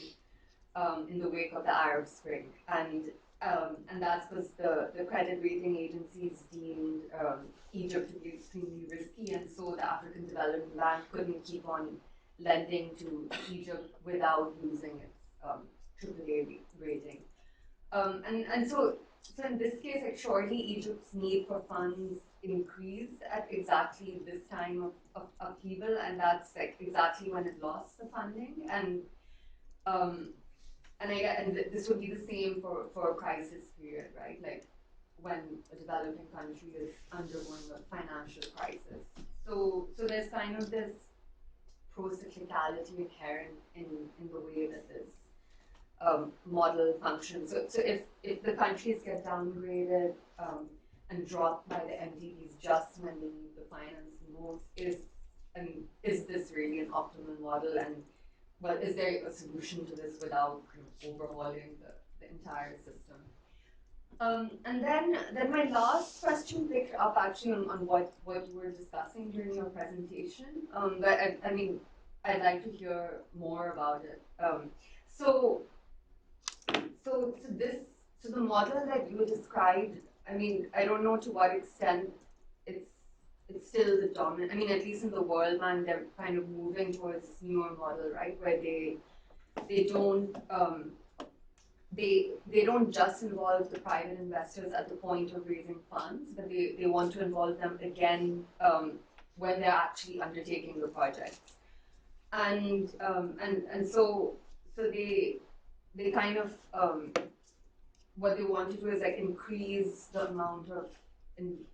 in the wake of the Arab Spring, and that's because the credit rating agencies deemed Egypt to be extremely risky, and so the African Development Bank couldn't keep on lending to Egypt without losing its AAA rating. And so in this case, like, surely Egypt's need for funds increased at exactly this time of upheaval, and that's like exactly when it lost the funding. And this would be the same for a crisis period, right? Like when a developing country is undergoing a financial crisis. So there's kind of this pro-cyclicality inherent in the way that this model functions. So if the countries get downgraded and dropped by the MDBs just when they need the finance most, is this really an optimal model? And well, is there a solution to this without kind of overhauling the entire system? And then my last question picked up actually on what you were discussing during your presentation. But I mean, I'd like to hear more about it. So the model that you described, I mean, I don't know to what extent it's still the dominant. I mean, at least in the World Bank, they're kind of moving towards this newer model, right, where they don't just involve the private investors at the point of raising funds, but they want to involve them again when they're actually undertaking the projects. And so they kind of what they want to do is like increase the amount of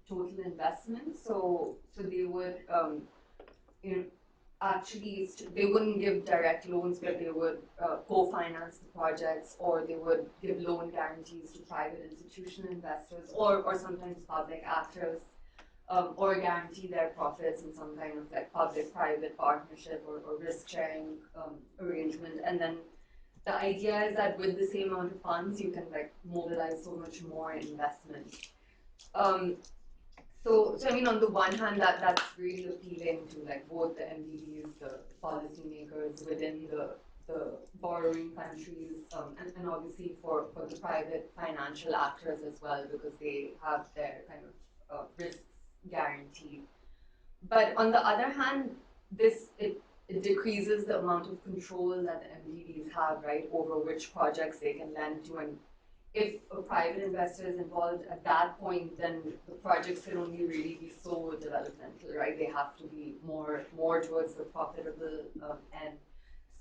total investment. So they would actually they wouldn't give direct loans, but they would co-finance the projects, or they would give loan guarantees to private institutional investors, or sometimes public actors, or guarantee their profits in some kind of like public-private partnership or risk-sharing arrangement. And then the idea is that with the same amount of funds, you can like mobilize so much more investment. So I mean, on the one hand, that's really appealing to like both the MDBs, the policymakers within the borrowing countries, and obviously for the private financial actors as well, because they have their kind of risks guaranteed. But on the other hand, it decreases the amount of control that the MDBs have, right, over which projects they can lend to. And if a private investor is involved at that point, then the projects can only really be so developmental, right? They have to be more towards the profitable end.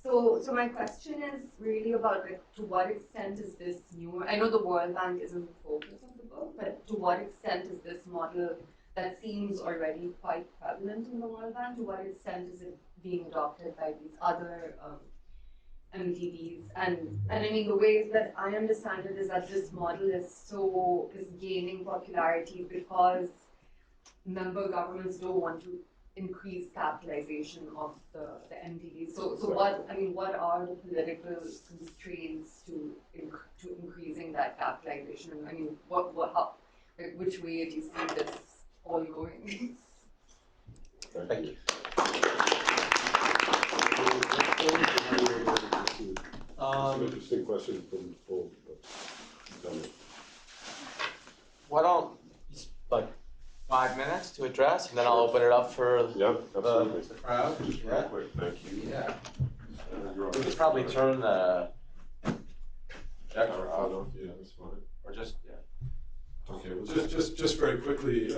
So my question is really about like, to what extent is this newer? I know the World Bank isn't the focus of the book, but to what extent is this model that seems already quite prevalent in the World Bank, to what extent is it being adopted by these other MDBs? And I mean, the ways that I understand it is that this model is gaining popularity because member governments don't want to increase capitalization of the MDBs. So what are the political constraints to increasing that capitalization? I mean, which way do you see this all going? Thank you. Some interesting question from Paul. Why don't like 5 minutes to address, and then I'll open it up for Absolutely. the crowd. Just real quick, thank you. Yeah. We could probably turn the projector off. Yeah, that's fine. Or just, yeah. Okay, well, just very quickly,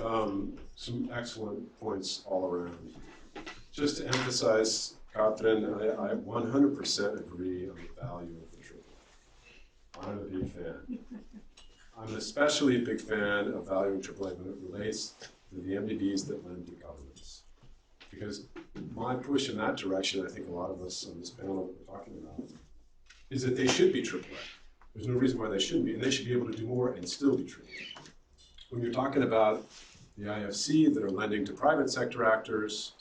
some excellent points all around. Just to emphasize, Kathrin, I 100% agree on the value of the AAA. I'm a big fan. I'm especially a big fan of valuing AAA when it relates to the MDBs that lend to governments. Because my push in that direction, I think a lot of us on this panel that we're talking about, is that they should be AAA. There's no reason why they shouldn't be, and they should be able to do more and still be AAA. When you're talking about the IFC that are lending to private sector actors,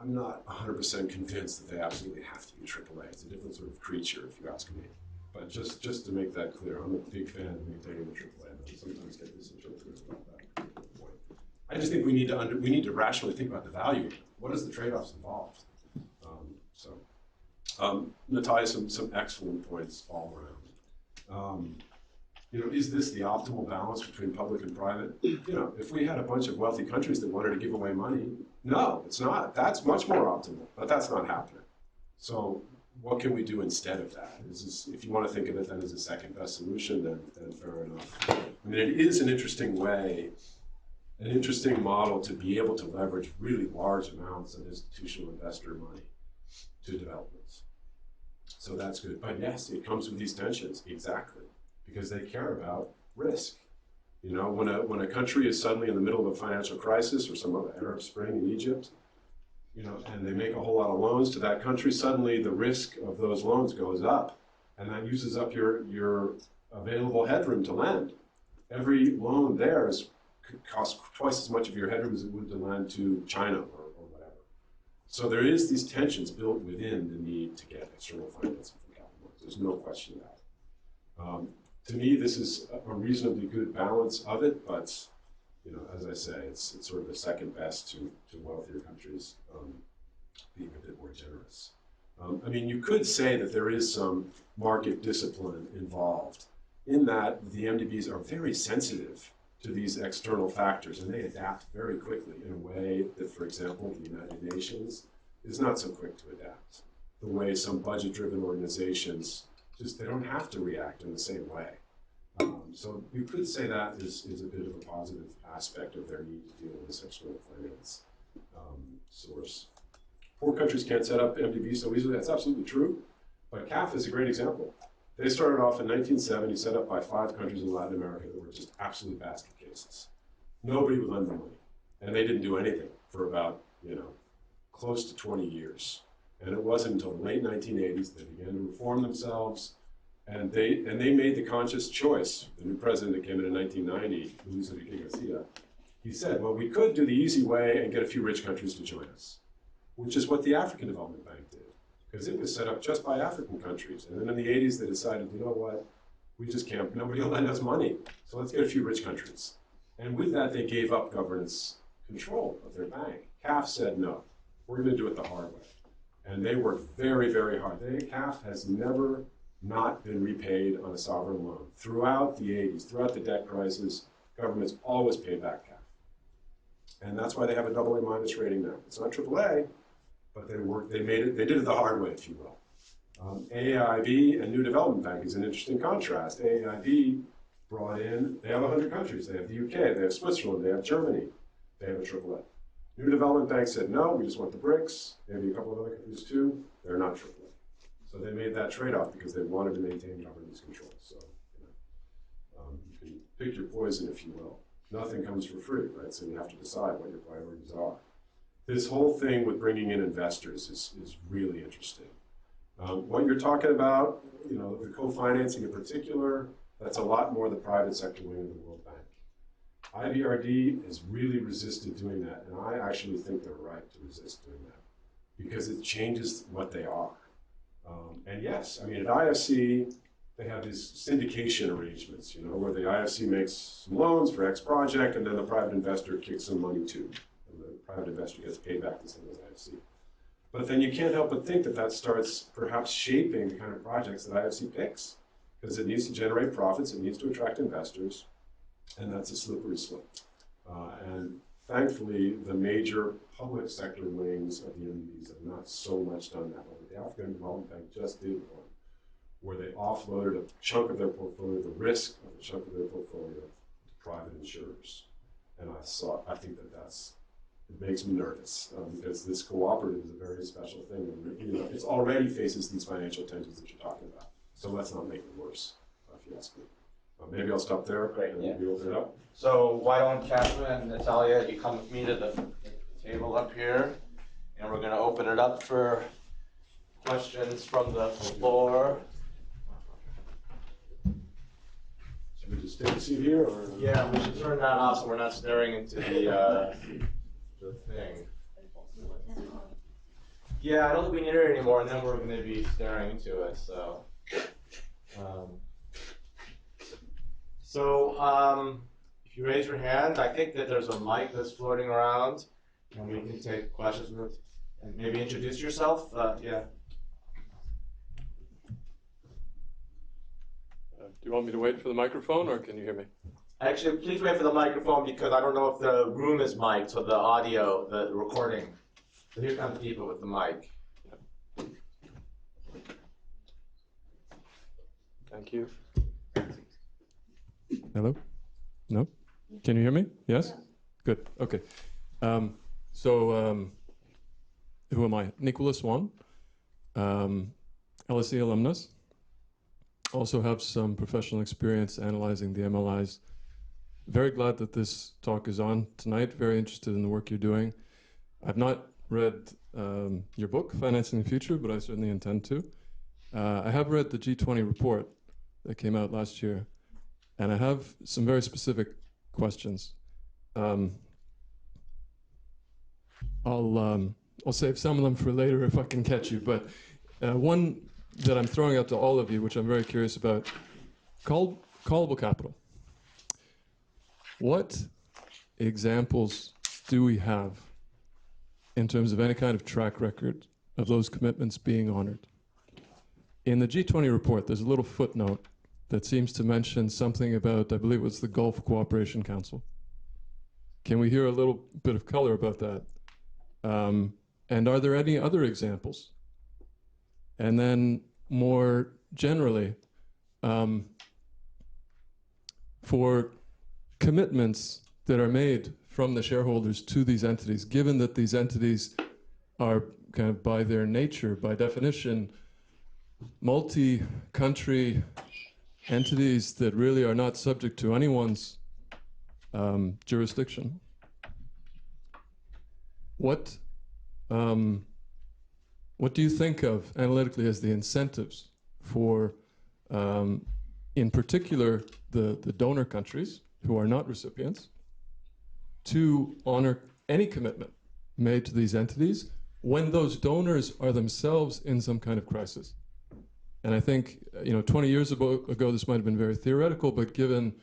I'm not 100% convinced that they absolutely have to be AAA. It's a different sort of creature, if you ask me. But just to make that clear, I'm a big fan of maintaining the AAA, but I sometimes get misinterpreted about that point. I just think we need to rationally think about the value of it. What is the trade-offs involved? Natalya, some excellent points all around. Is this the optimal balance between public and private? If we had a bunch of wealthy countries that wanted to give away money, no, it's not. That's much more optimal, but that's not happening. So what can we do instead of that? If you want to think of it then as a second best solution, then fair enough. I mean, it is an interesting way, an interesting model to be able to leverage really large amounts of institutional investor money to developments. So that's good. But yes, it comes with these tensions, exactly, because they care about risk. When a country is suddenly in the middle of a financial crisis or some other Arab Spring in Egypt, and they make a whole lot of loans to that country, suddenly the risk of those loans goes up, and that uses up your available headroom to lend. Every loan there costs twice as much of your headroom as it would to lend to China or whatever. So there is these tensions built within the need to get external financing from capital markets. There's no question about it. To me, this is a reasonably good balance of it, but as I say, it's sort of the second best to wealthier countries being a bit more generous. You could say that there is some market discipline involved in that the MDBs are very sensitive to these external factors, and they adapt very quickly in a way that, for example, the United Nations is not so quick to adapt. The way some budget-driven organizations they don't have to react in the same way. So you could say that is a bit of a positive aspect of their need to deal with this external finance source. Poor countries can't set up MDBs so easily. That's absolutely true. But CAF is a great example. They started off in 1970, set up by 5 countries in Latin America that were just absolute basket cases. Nobody would lend them money. And they didn't do anything for about, close to 20 years. And it wasn't until the late 1980s they began to reform themselves. And they made the conscious choice. The new president that came in 1990, Luis Enrique Garcia, he said, well, we could do the easy way and get a few rich countries to join us, which is what the African Development Bank did, because it was set up just by African countries. And then in the 80s, they decided, you know what, we just can't, nobody will lend us money, so let's get a few rich countries. And with that, they gave up governance control of their bank. CAF said, no, we're going to do it the hard way. And they worked very, very hard. CAF has never not been repaid on a sovereign loan. Throughout the 80s, throughout the debt crisis, governments always paid back CAF. And that's why they have a AA- rating now. It's not AAA, but they did it the hard way, if you will. AIB and New Development Bank is an interesting contrast. AIB brought in, they have 100 countries. They have the UK, they have Switzerland, they have Germany, they have a AAA. New Development Bank said, no, we just want the BRICS, maybe a couple of other countries too. They're not AAA. So they made that trade-off because they wanted to maintain governance control. So you can pick your poison, if you will. Nothing comes for free, right? So you have to decide what your priorities are. This whole thing with bringing in investors is really interesting. What you're talking about, the co-financing in particular, that's a lot more the private sector wing of the World Bank. IBRD has really resisted doing that, and I actually think they're right to resist doing that because it changes what they are. And yes, at IFC, they have these syndication arrangements, where the IFC makes some loans for X project, and then the private investor kicks some money too. And the private investor gets paid back the same as IFC. But then you can't help but think that starts perhaps shaping the kind of projects that IFC picks, because it needs to generate profits, it needs to attract investors, and that's a slippery slope. And thankfully, the major public sector wings of the MDBs have not so much done that. The African Development Bank just did one, where they offloaded a chunk of their portfolio, the risk of a chunk of their portfolio, to private insurers. And I think it makes me nervous because this cooperative is a very special thing. And, it already faces these financial tensions that you're talking about. So let's not make it worse, if you ask me. Maybe I'll stop there. Great, And yeah. we open it up. So why don't Kathrin and Natalya, you come with me to the table up here, and we're going to open it up for questions from the floor. Should we just take a seat here? Or? Yeah, we should turn that off so we're not staring into the thing. Yeah, I don't think we need it anymore, and then we're going to be staring into it. So, if you raise your hand, I think that there's a mic that's floating around, and we can take questions with, and maybe introduce yourself. Yeah. Do you want me to wait for the microphone, or can you hear me? Actually, please wait for the microphone because I don't know if the room is mic'd, so the audio, the recording. So here come the people with the mic. Thank you. Hello? No? Can you hear me? Yes? Good. Okay. Who am I? Nicholas Swan, LSE alumnus. Also have some professional experience analyzing the MLIs. Very glad that this talk is on tonight. Very interested in the work you're doing. I've not read your book, Financing the Future, but I certainly intend to. I have read the G20 report that came out last year, and I have some very specific questions. I'll save some of them for later if I can catch you, but one that I'm throwing out to all of you, which I'm very curious about, callable capital. What examples do we have in terms of any kind of track record of those commitments being honored? In the G20 report, there's a little footnote that seems to mention something about, I believe it was the Gulf Cooperation Council. Can we hear a little bit of color about that? And are there any other examples? And then more generally, for commitments that are made from the shareholders to these entities, given that these entities are kind of by their nature, by definition, multi-country entities that really are not subject to anyone's jurisdiction. What do you think of analytically as the incentives for, in particular, the donor countries who are not recipients, to honor any commitment made to these entities when those donors are themselves in some kind of crisis? And I think, 20 years ago, this might have been very theoretical, but given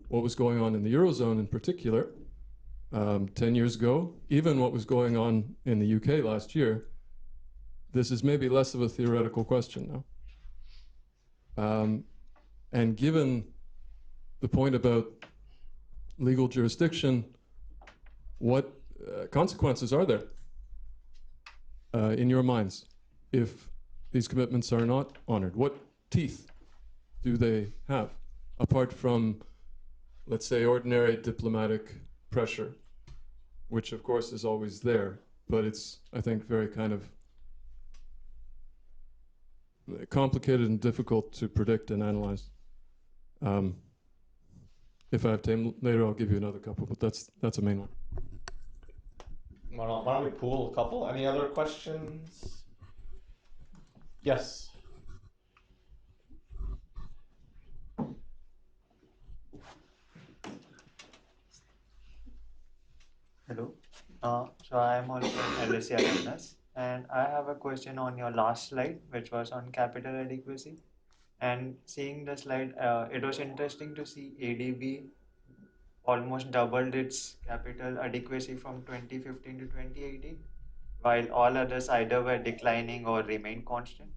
what was going on in the Eurozone in particular, 10 years ago, even what was going on in the UK last year, this is maybe less of a theoretical question now. And given the point about legal jurisdiction, what consequences are there in your minds if these commitments are not honored? What teeth do they have, apart from, let's say, ordinary diplomatic pressure, which of course is always there, but it's, I think, very kind of complicated and difficult to predict and analyze. If I have time later, I'll give you another couple, but that's a main one. Why don't we pool a couple? Any other questions? Yes. Hello. So I am also an LSE alumnus, and I have a question on your last slide, which was on capital adequacy. And seeing the slide, it was interesting to see ADB almost doubled its capital adequacy from 2015 to 2018, while all others either were declining or remained constant.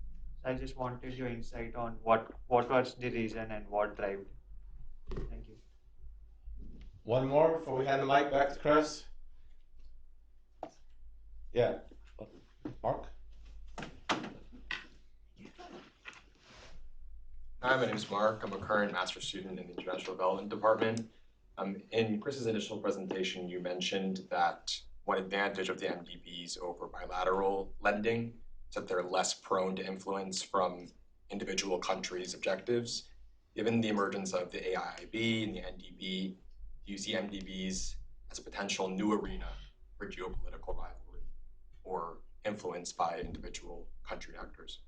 So I just wanted your insight on what was the reason and what drove it. Thank you. One more before we hand the mic back to Chris. Yeah. Mark? Hi, my name is Mark. I'm a current master's student in the International Development Department. In Chris's initial presentation, you mentioned that one advantage of the MDBs over bilateral lending is that they're less prone to influence from individual countries' objectives. Given the emergence of the AIIB and the NDB, do you see MDBs as a potential new arena for geopolitical rivalry or influence by individual country actors?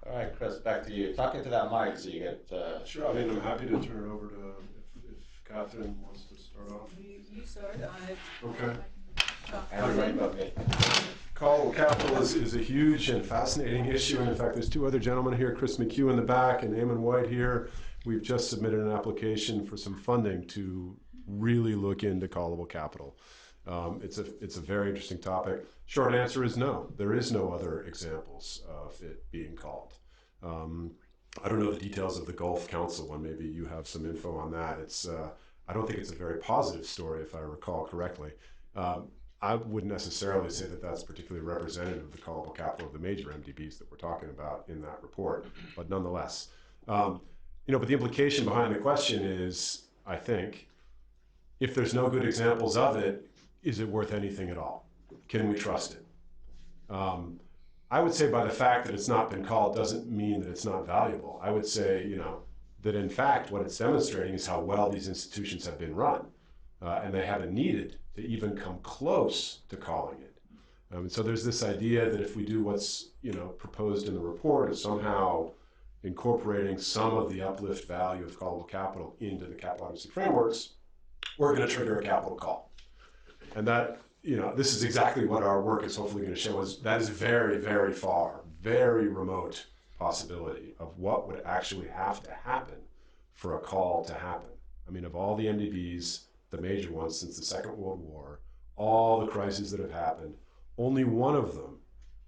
All right, Chris, back to you. Talk into that mic so you get. Sure, I mean, I'm happy to turn it over to, if Kathrin wants to start off. You start, Okay. Everybody but me. Callable capital is a huge and fascinating issue, and in fact, there's two other gentlemen here, Chris McHugh in the back and Eamon White here. We've just submitted an application for some funding to really look into callable capital. It's a very interesting topic. Short answer is no. There is no other examples of it being called. I don't know the details of the Gulf Council one. Maybe you have some info on that. I don't think it's a very positive story, if I recall correctly. I wouldn't necessarily say that that's particularly representative of the callable capital of the major MDBs that we're talking about in that report, but nonetheless. But the implication behind the question is, I think, if there's no good examples of it, is it worth anything at all? Can we trust it? I would say by the fact that it's not been called doesn't mean that it's not valuable. I would say, that in fact what it's demonstrating is how well these institutions have been run, and they haven't needed to even come close to calling it. And so there's this idea that if we do what's proposed in the report of somehow incorporating some of the uplift value of callable capital into the capital adequacy frameworks, we're going to trigger a capital call. And that, this is exactly what our work is hopefully going to show us. That is very, very far, very remote possibility of what would actually have to happen for a call to happen. I mean, of all the MDBs, the major ones since the Second World War, all the crises that have happened, only one of them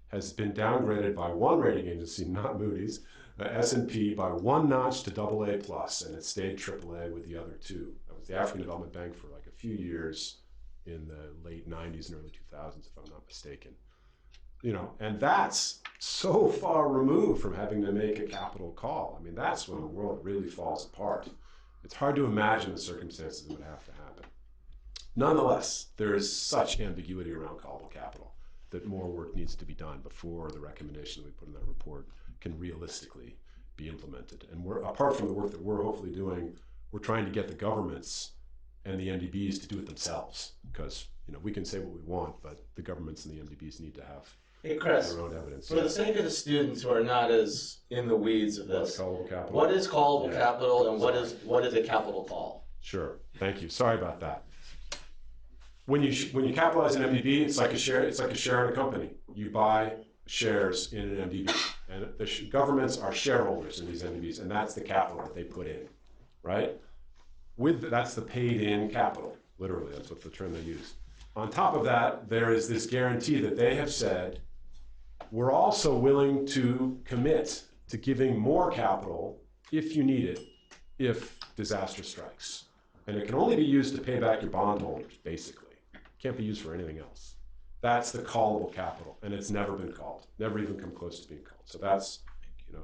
has been downgraded by one rating agency, not Moody's, S&P, by one notch to AA+, and it stayed AAA with the other two. That was the African Development Bank for like a few years in the late 90s and early 2000s, if I'm not mistaken. And that's so far removed from having to make a capital call. I mean, that's when the world really falls apart. It's hard to imagine the circumstances that would have to happen. Nonetheless, there is such ambiguity around callable capital that more work needs to be done before the recommendation that we put in that report can realistically be implemented. And apart from the work that we're hopefully doing, we're trying to get the governments and the MDBs to do it themselves, because we can say what we want, but the governments and the MDBs need to have their own evidence. For the sake of the students who are not as in the weeds of this, what is callable capital and what is a capital call? Sure, thank you. Sorry about that. When you capitalize an MDB, it's like a share in a company. You buy shares in an MDB, and the governments are shareholders in these MDBs, and that's the capital that they put in, right? That's the paid-in capital. Literally, that's what the term they use. On top of that, there is this guarantee that they have said, we're also willing to commit to giving more capital if you need it, if disaster strikes. And it can only be used to pay back your bondholders, basically. It can't be used for anything else. That's the callable capital, and it's never been called, never even come close to being called. So that's,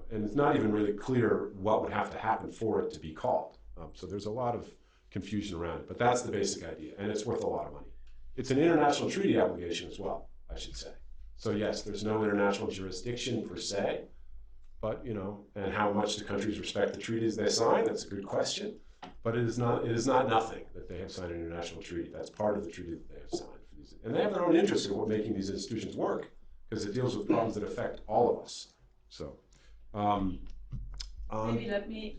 and it's not even really clear what would have to happen for it to be called. So there's a lot of confusion around it, but that's the basic idea, and it's worth a lot of money. It's an international treaty obligation as well, I should say. So yes, there's no international jurisdiction per se, but and how much do countries respect the treaties they sign? That's a good question. But it is not nothing that they have signed an international treaty. That's part of the treaty that they have signed for these, and they have their own interest in making these institutions work, because it deals with problems that affect all of us. So. Maybe let me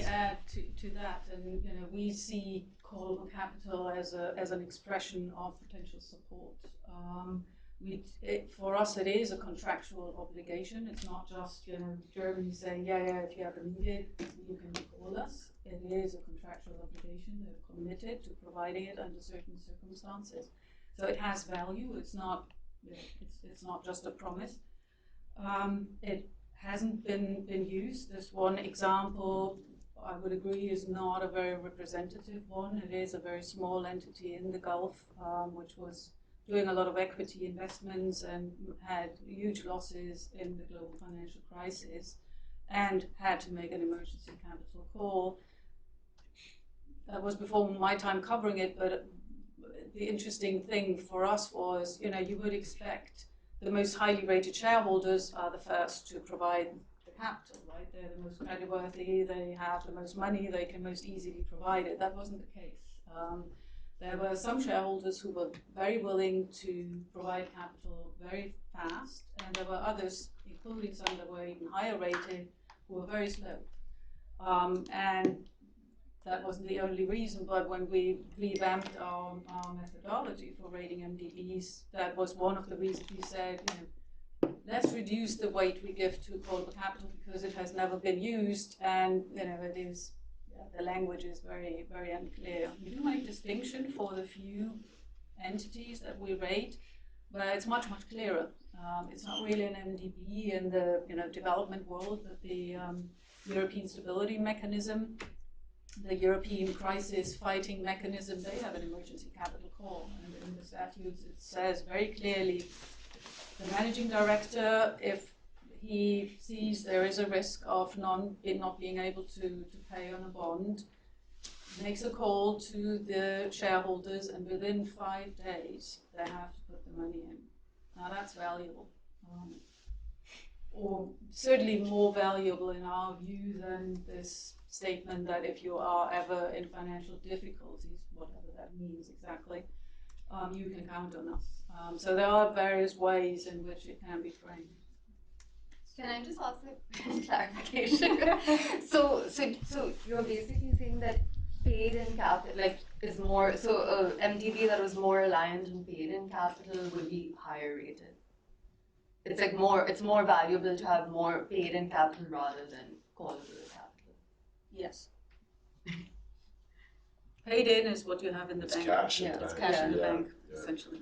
add to that, and we see callable capital as an expression of potential support. For us, it is a contractual obligation. It's not just Germany saying, yeah, if you ever need it, you can call us. It is a contractual obligation. They're committed to providing it under certain circumstances. So it has value. It's not just a promise. It hasn't been used. This one example, I would agree, is not a very representative one. It is a very small entity in the Gulf, which was doing a lot of equity investments and had huge losses in the global financial crisis and had to make an emergency capital call. That was before my time covering it, but the interesting thing for us was, you would expect the most highly rated shareholders are the first to provide the capital, right? They're the most creditworthy, they have the most money, they can most easily provide it. That wasn't the case. There were some shareholders who were very willing to provide capital very fast, and there were others, including some that were even higher rated, who were very slow. And that wasn't the only reason, but when we revamped our methodology for rating MDBs, that was one of the reasons we said, let's reduce the weight we give to callable capital because it has never been used, and it is, the language is very, very unclear. We do make distinction for the few entities that we rate, but it's much, much clearer. It's not really an MDB in the development world, but the European Stability Mechanism, the European Crisis Fighting Mechanism, they have an emergency capital call. And in the statutes, it says very clearly the managing director, if he sees there is a risk of not being able to pay on a bond, makes a call to the shareholders, and within 5 days, they have to put the money in. Now, that's valuable. Or certainly more valuable in our view than this statement that if you are ever in financial difficulties, whatever that means exactly, you can count on us. So there are various ways in which it can be framed. Can I just ask a clarification? So you're basically saying that paid-in capital, is more, so MDB that was more reliant on paid-in capital would be higher rated. It's more valuable to have more paid-in capital rather than callable capital. Yes. Paid in is what you have in the bank. Cash in the It's bank. cash in the bank, Yeah. essentially.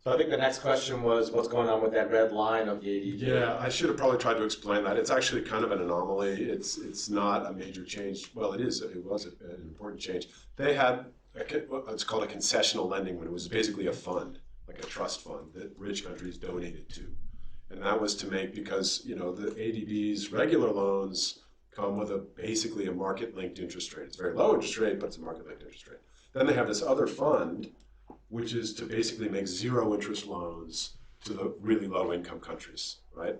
So I think the next question was what's going on with that red line of the ADB? Yeah, I should have probably tried to explain that. It's actually kind of an anomaly. It's not a major change. Well, it is. It was an important change. They had what's called a concessional lending when it was basically a fund, like a trust fund that rich countries donated to. And that was to make, because the ADB's regular loans come with basically a market-linked interest rate. It's a very low interest rate, but it's a market-linked interest rate. Then they have this other fund, which is to basically make zero interest loans to the really low income countries, right?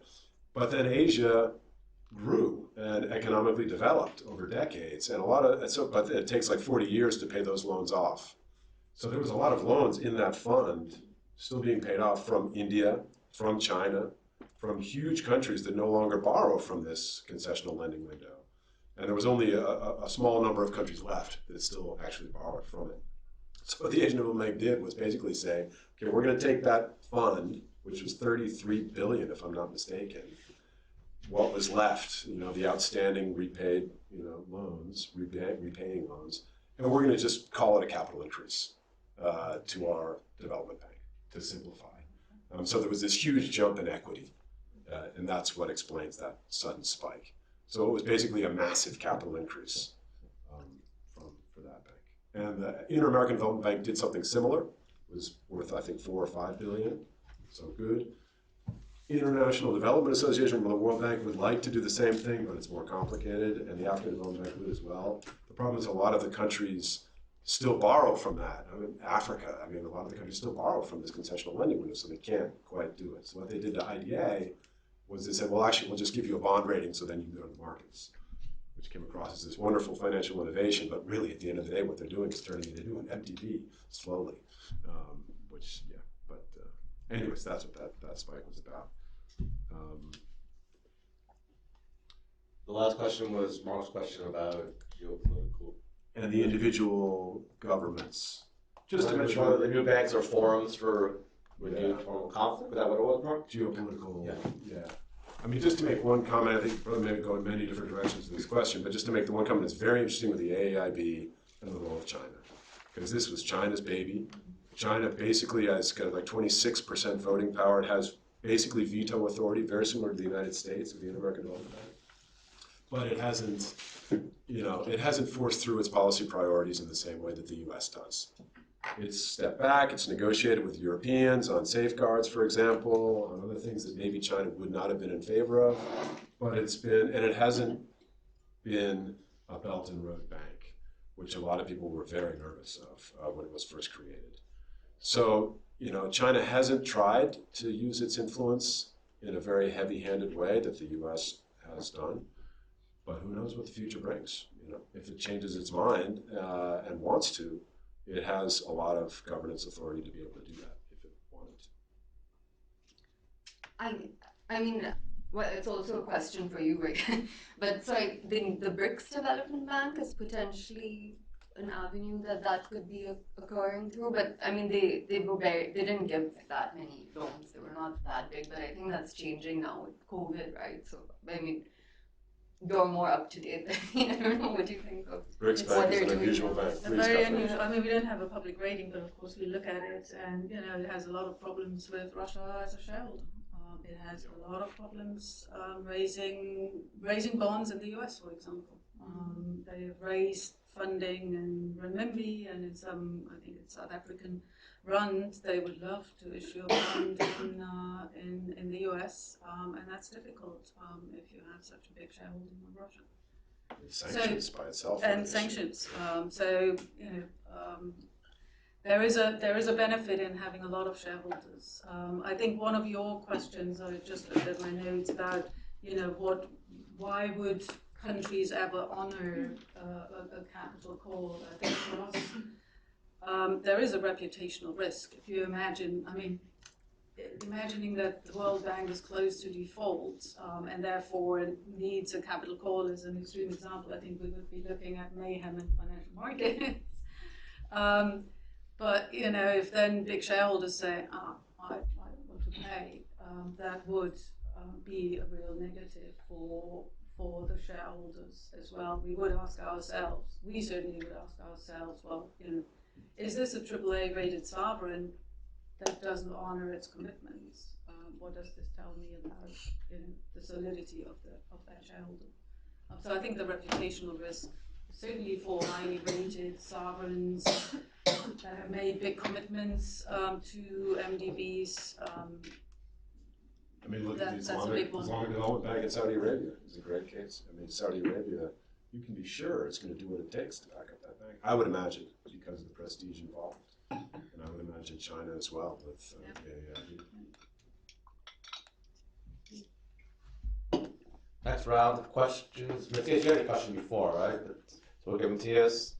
But then Asia grew and economically developed over decades, and but it takes like 40 years to pay those loans off. So there was a lot of loans in that fund still being paid off from India, from China, from huge countries that no longer borrow from this concessional lending window. And there was only a small number of countries left that still actually borrowed from it. So what the Asian Development Bank did was basically say, okay, we're going to take that fund, which was $33 billion, if I'm not mistaken, what was left, the outstanding repaid, loans, repaying loans, and we're going to just call it a capital increase to our development bank to simplify. So there was this huge jump in equity, and that's what explains that sudden spike. So it was basically a massive capital increase for that bank. And the Inter-American Development Bank did something similar. It was worth, I think, $4 or $5 billion. So good. International Development Association, the World Bank, would like to do the same thing, but it's more complicated, and the African Development Bank would as well. The problem is a lot of the countries still borrow from that. Africa, a lot of the countries still borrow from this concessional lending window, so they can't quite do it. So what they did to IDA was they said, well, actually, we'll just give you a bond rating so then you can go to the markets, which came across as this wonderful financial innovation, but really at the end of the day, what they're doing is turning it into an MDB slowly, anyways, that's what that spike was about. The last question was Mark's question about geopolitical. And the individual governments. Just to mention, one of the new banks are forums for renewed formal conflict. Is that what it was, Mark? Geopolitical, yeah. Just to make one comment, I think probably maybe go in many different directions in this question, but just to make the one comment that's very interesting with the AAIB and the role of China. Because this was China's baby. China basically has got like 26% voting power. It has basically veto authority, very similar to the United States with the Inter-American Development Bank. But it hasn't forced through its policy priorities in the same way that the U.S. does. It's stepped back, it's negotiated with Europeans on safeguards, for example, on other things that maybe China would not have been in favor of, but it's been, and it hasn't been a Belt and Road Bank, which a lot of people were very nervous of when it was first created. So, China hasn't tried to use its influence in a very heavy-handed way that the U.S. has done, but who knows what the future brings? If it changes its mind and wants to, it has a lot of governance authority to be able to do that if it wanted to. I mean, well, it's also a question for you, Rick. But sorry, the BRICS Development Bank is potentially an avenue that could be occurring through. But I mean, they didn't give that many loans. They were not that big. But I think that's changing now with COVID, right? So I mean, you're more up to date than me. I don't know what you think of BRICS what Bank is they're an doing. unusual bank. A very unusual. I mean, we don't have a public rating, but of course we look at it, and it has a lot of problems with Russia as a shareholder. It has a lot of problems raising bonds in the U.S., for example. They have raised funding in renminbi, and in some, I think it's South African rand. They would love to issue a bond in the U.S., and that's difficult if you have such a big shareholding of Russia. Sanctions by itself. And sanctions. There is a benefit in having a lot of shareholders. I think one of your questions, I just looked at my notes about, why would countries ever honor a capital call? I think for us, there is a reputational risk. If you imagine, imagining that the World Bank is close to default and therefore needs a capital call is an extreme example. I think we would be looking at mayhem in financial markets. But if then big shareholders say, I don't want to pay, that would be a real negative for the shareholders as well. We would ask ourselves, we certainly would ask ourselves, well, is this a AAA rated sovereign that doesn't honor its commitments? What does this tell me about the solidity of that shareholder? So I think the reputational risk, certainly for highly rated sovereigns that have made big commitments to MDBs. Look at the Islamic Development Bank in Saudi Arabia. It's a great case. Saudi Arabia, you can be sure it's going to do what it takes to back up that bank. I would imagine, because of the prestige involved. And I would imagine China as well with Next round of questions. Matthias, you had a question before, right? So we'll give Matthias,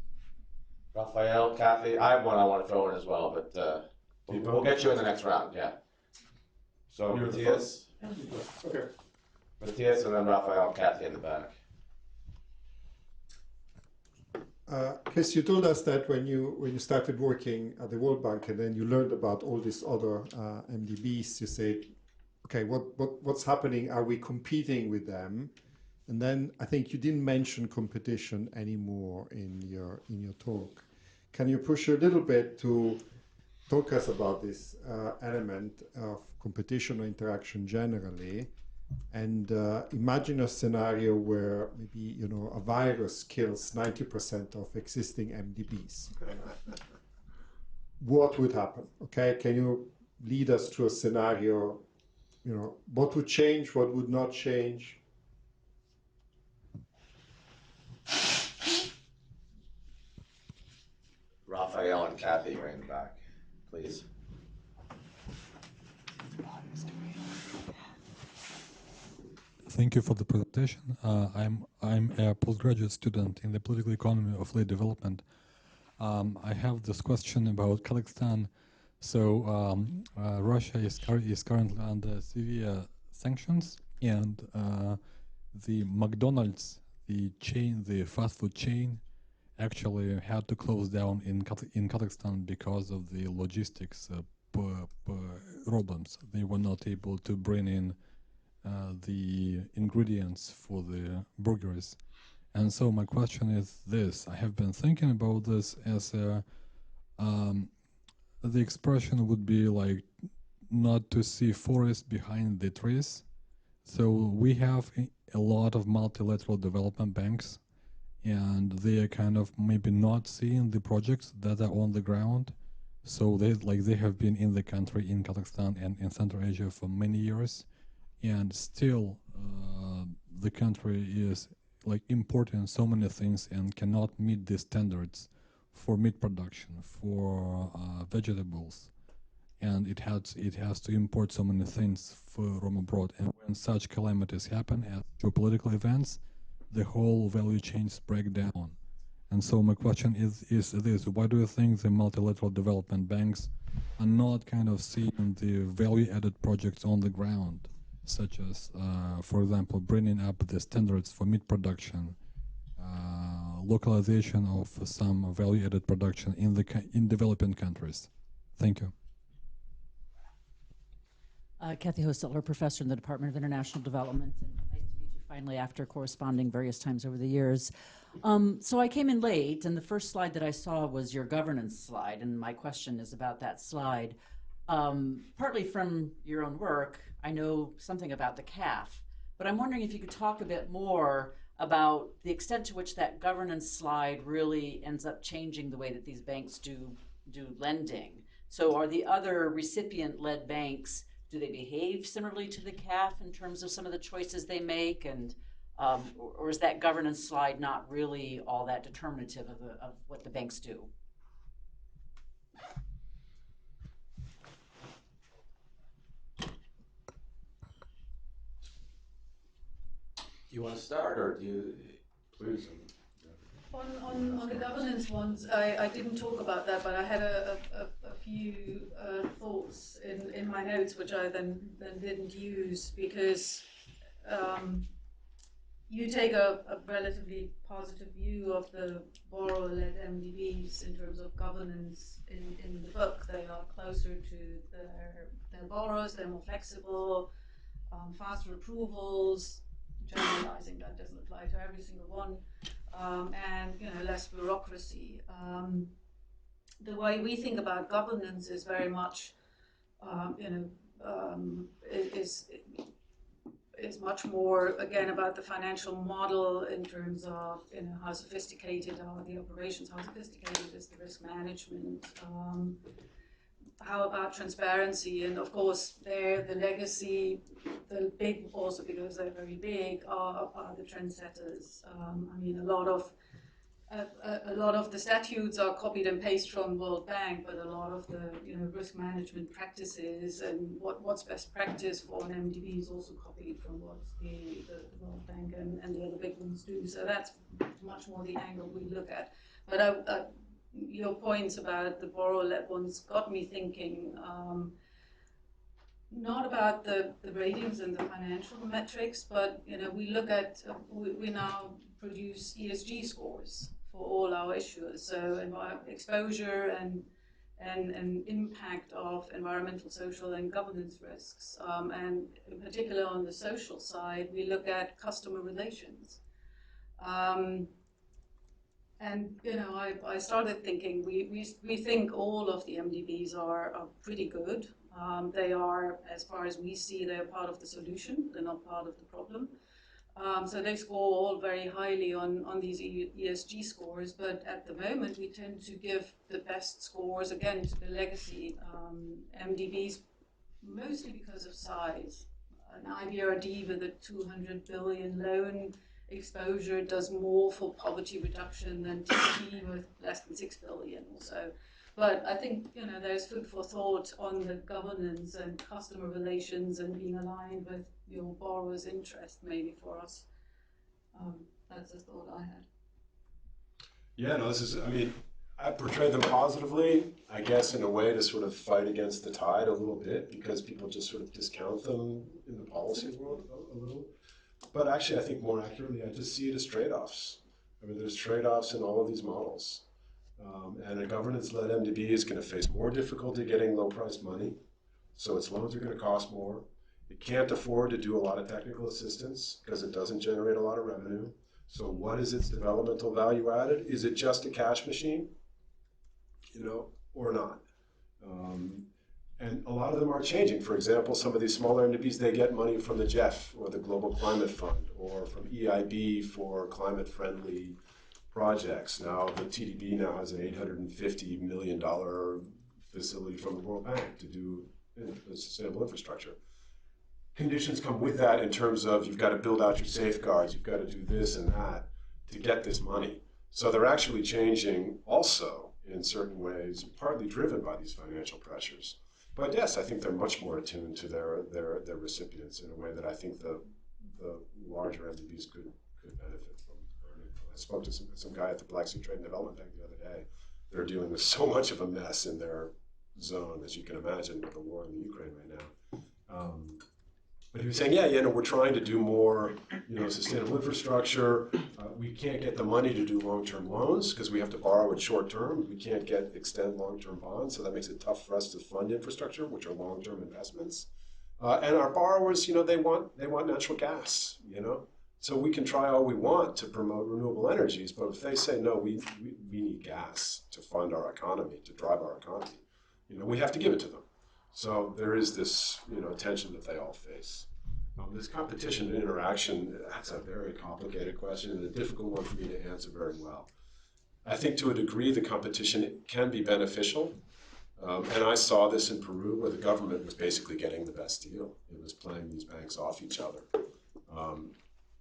Raphael, Kathy. I have one I want to throw in as well, but we'll get you in the next round, yeah. So Matthias. Okay. Matthias, and then Raphael and Kathy in the back. Chris, you told us that when you started working at the World Bank and then you learned about all these other MDBs, you said, okay, what's happening? Are we competing with them? And then I think you didn't mention competition anymore in your talk. Can you push a little bit to talk us about this element of competition or interaction generally? And imagine a scenario where maybe a virus kills 90% of existing MDBs. What would happen? Okay, can you lead us to a scenario? What would change? What would not change? Raphael and Kathy are in the back, please. Thank you for the presentation. I'm a postgraduate student in the political economy of late development. I have this question about Kazakhstan. So Russia is currently under severe sanctions, and the McDonald's, the fast food chain, actually had to close down in Kazakhstan because of the logistics problems. They were not able to bring in the ingredients for the burgers. And so my question is this: I have been thinking about this as the expression would be like not to see forest behind the trees. So we have a lot of multilateral development banks, and they are kind of maybe not seeing the projects that are on the ground, So they have been in the country, in Kazakhstan and in Central Asia for many years, and still the country is like importing so many things and cannot meet the standards for meat production, for vegetables, and it has to import so many things from abroad. And when such calamities happen as geopolitical events, the whole value chains break down. And so my question is this: why do you think the multilateral development banks are not kind of seeing the value-added projects on the ground, such as, for example, bringing up the standards for meat production, localization of some value-added production in developing countries? Thank you. Kathy Hostetler, professor in the Department of International Development, and nice to meet you finally after corresponding various times over the years. So I came in late, and the first slide that I saw was your governance slide, and my question is about that slide. Partly from your own work, I know something about the CAF, but I'm wondering if you could talk a bit more about the extent to which that governance slide really ends up changing the way that these banks do lending. So are the other recipient-led banks, do they behave similarly to the CAF in terms of some of the choices they make, and or is that governance slide not really all that determinative of what the banks do? You want to start, or do you? Please. On the governance ones, I didn't talk about that, but I had a few thoughts in my notes, which I then didn't use, because you take a relatively positive view of the borrower-led MDBs in terms of governance in the book. They are closer to their borrowers, they're more flexible, faster approvals, generalizing, that doesn't apply to every single one, and less bureaucracy. The way we think about governance is very much, is much more, again, about the financial model in terms of how sophisticated are the operations, how sophisticated is the risk management, how about transparency, and of course there the legacy, the big, also because they're very big, are the trendsetters. I mean, a lot of the statutes are copied and pasted from World Bank, but a lot of the risk management practices and what's best practice for an MDB is also copied from what the World Bank and the other big ones do. So that's much more the angle we look at. But your points about the borrower-led ones got me thinking, not about the ratings and the financial metrics, but we look at, we now produce ESG scores for all our issuers, so exposure and impact of environmental, social, and governance risks. And in particular on the social side, we look at customer relations. And I started thinking, we think all of the MDBs are pretty good. They are, as far as we see, they're part of the solution, they're not part of the problem. So they score all very highly on these ESG scores, but at the moment we tend to give the best scores, again, to the legacy MDBs, mostly because of size. An IBRD with a 200 billion loan exposure does more for poverty reduction than TP with less than 6 billion or so. But I think there's food for thought on the governance and customer relations and being aligned with your borrower's interest, maybe, for us. That's a thought I had. Yeah, no, I portrayed them positively, I guess, in a way to sort of fight against the tide a little bit, because people just sort of discount them in the policy world a little. But actually, I think more accurately, I just see it as trade-offs. I mean, there's trade-offs in all of these models. And a governance-led MDB is going to face more difficulty getting low-priced money, so its loans are going to cost more. It can't afford to do a lot of technical assistance because it doesn't generate a lot of revenue. So what is its developmental value added? Is it just a cash machine, or not? And a lot of them are changing. For example, some of these smaller MDBs, they get money from the GEF or the Global Climate Fund or from EIB for climate-friendly projects. Now, the TDB now has an $850 million facility from the World Bank to do sustainable infrastructure. Conditions come with that in terms of you've got to build out your safeguards, you've got to do this and that to get this money. So they're actually changing also in certain ways, partly driven by these financial pressures. But yes, I think they're much more attuned to their recipients in a way that I think the larger MDBs could benefit from. I spoke to some guy at the Black Sea Trade and Development Bank the other day. They're dealing with so much of a mess in their zone, as you can imagine, with the war in the Ukraine right now. But he was saying, we're trying to do more, sustainable infrastructure. We can't get the money to do long-term loans because we have to borrow it short-term. We can't extend long-term bonds, so that makes it tough for us to fund infrastructure, which are long-term investments. And our borrowers, they want natural gas, So we can try all we want to promote renewable energies, but if they say, no, we need gas to fund our economy, to drive our economy, we have to give it to them. So there is this, tension that they all face. This competition and interaction, that's a very complicated question and a difficult one for me to answer very well. I think to a degree the competition can be beneficial. And I saw this in Peru where the government was basically getting the best deal. It was playing these banks off each other.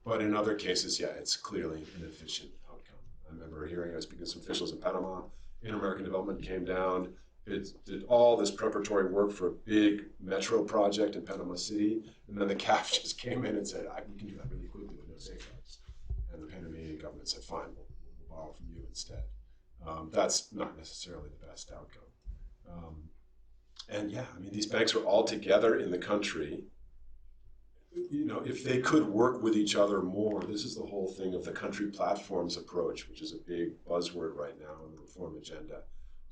But in other cases, it's clearly an efficient outcome. I remember hearing, I was speaking to some officials in Panama, Inter-American Development came down, it did all this preparatory work for a big metro project in Panama City, and then the CAF just came in and said, we can do that really quickly with no safeguards. And the Panamanian government said, fine, we'll borrow from you instead. That's not necessarily the best outcome. These banks are all together in the country. If they could work with each other more, this is the whole thing of the country platforms approach, which is a big buzzword right now in the reform agenda.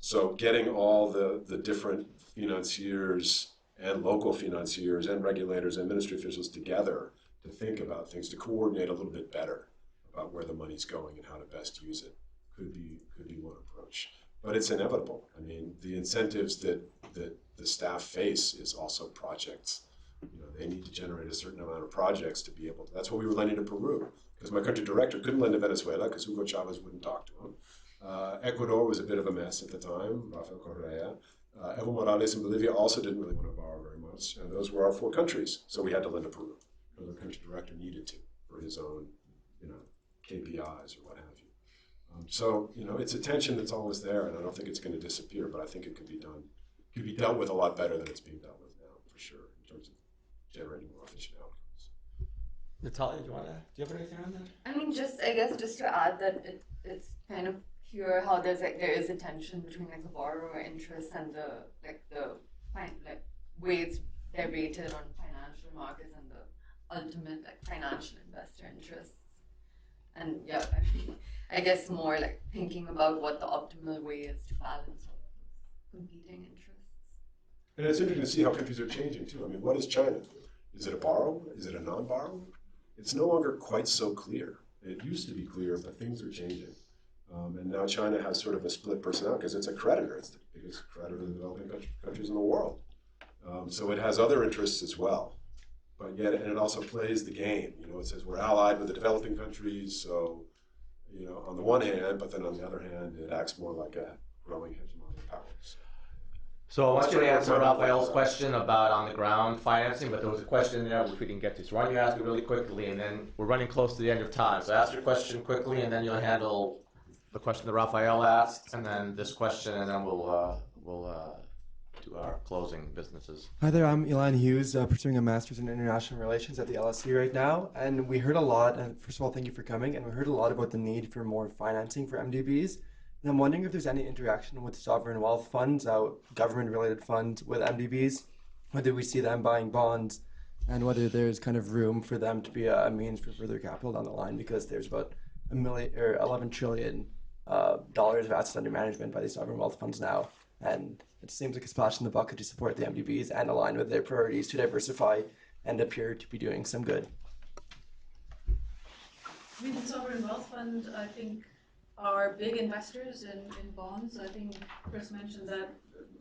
So getting all the different financiers and local financiers and regulators and ministry officials together to think about things, to coordinate a little bit better about where the money's going and how to best use it could be one approach. But it's inevitable. The incentives that the staff face is also projects. They need to generate a certain amount of projects to be able to. That's what we were lending to Peru, because my country director couldn't lend to Venezuela because Hugo Chavez wouldn't talk to him. Ecuador was a bit of a mess at the time, Rafael Correa. Evo Morales in Bolivia also didn't really want to borrow very much, and those were our 4 countries. So we had to lend to Peru, because the country director needed to for his own, KPIs or what have you. It's a tension that's always there, and I don't think it's going to disappear, but I think it could be dealt with a lot better than it's being dealt with now, for sure, in terms of generating more efficient outcomes. Natalya, do you have anything on that? I guess just to add that it's kind of clear how there is a tension between the borrower interests and the ways they're rated on financial markets and the ultimate financial investor interests. And I guess more thinking about what the optimal way is to balance all of those competing interests. And it's interesting to see how countries are changing too. What is China? Is it a borrower? Is it a non-borrower? It's no longer quite so clear. It used to be clear, but things are changing. And now China has sort of a split personnel because it's a creditor. It's the biggest creditor of the developing countries in the world. So it has other interests as well. But yet, and it also plays the game. It says we're allied with the developing countries, so, on the one hand, but then on the other hand, it acts more like a growing hegemonic power. So I want you to answer Raphael's question about on-the-ground financing, but there was a question there which we didn't get to. So why don't you ask it really quickly, and then we're running close to the end of time. So ask your question quickly, and then you'll handle the question that Raphael asked, and then this question, and then we'll do our closing businesses. Hi there, I'm Elon Hughes, pursuing a master's in international relations at the LSE right now, and we heard a lot, and first of all, thank you for coming, and we heard a lot about the need for more financing for MDBs, and I'm wondering if there's any interaction with sovereign wealth funds, government-related funds with MDBs, whether we see them buying bonds, and whether there's kind of room for them to be a means for further capital down the line, because there's about $11 trillion of assets under management by these sovereign wealth funds now, and it seems like a splash in the bucket to support the MDBs and align with their priorities to diversify and appear to be doing some good. The sovereign wealth fund, I think, are big investors in bonds. I think Chris mentioned that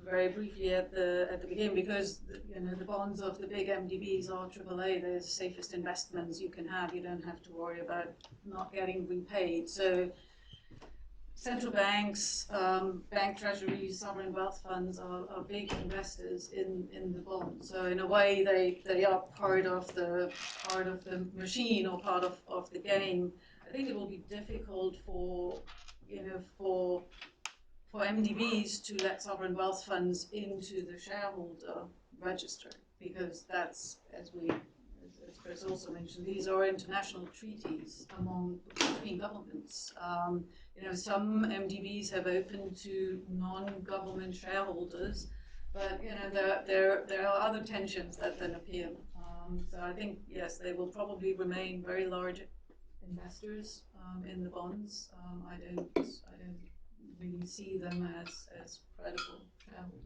very briefly at the beginning, because the bonds of the big MDBs are AAA. They're the safest investments you can have. You don't have to worry about not getting repaid. So central banks, bank treasuries, sovereign wealth funds are big investors in the bond. So in a way, they are part of the machine or part of the game. I think it will be difficult for MDBs to let sovereign wealth funds into the shareholder register, because that's, as Chris also mentioned, these are international treaties between governments. Some MDBs have opened to non-government shareholders, but there are other tensions that then appear. So I think, yes, they will probably remain very large investors in the bonds. I don't really see them as credible shareholders.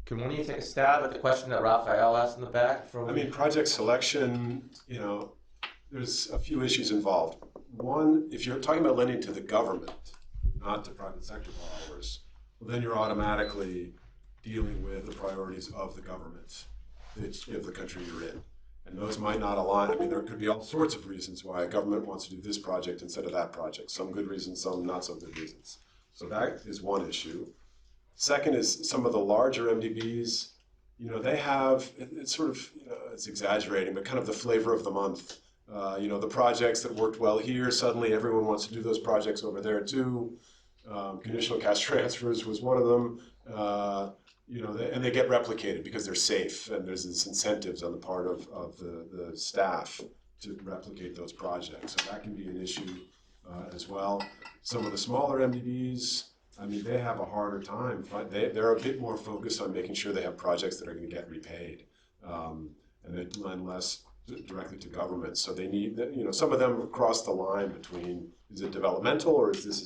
Can one of you take a stab at the question that Raphael asked in the back? I mean, project selection, there's a few issues involved. One, if you're talking about lending to the government, not to private sector borrowers, well, then you're automatically dealing with the priorities of the government of the country you're in. And those might not align. I mean, there could be all sorts of reasons why a government wants to do this project instead of that project. Some good reasons, some not so good reasons. So that is one issue. Second is some of the larger MDBs, they have, it's sort of, it's exaggerating, but kind of the flavor of the month. The projects that worked well here, suddenly everyone wants to do those projects over there too. Conditional cash transfers was one of them. And they get replicated because they're safe, and there's these incentives on the part of the staff to replicate those projects. So that can be an issue as well. Some of the smaller MDBs, I mean, they have a harder time. They're a bit more focused on making sure they have projects that are going to get repaid, and they lend less directly to government. So they need, some of them cross the line between, is it developmental or is this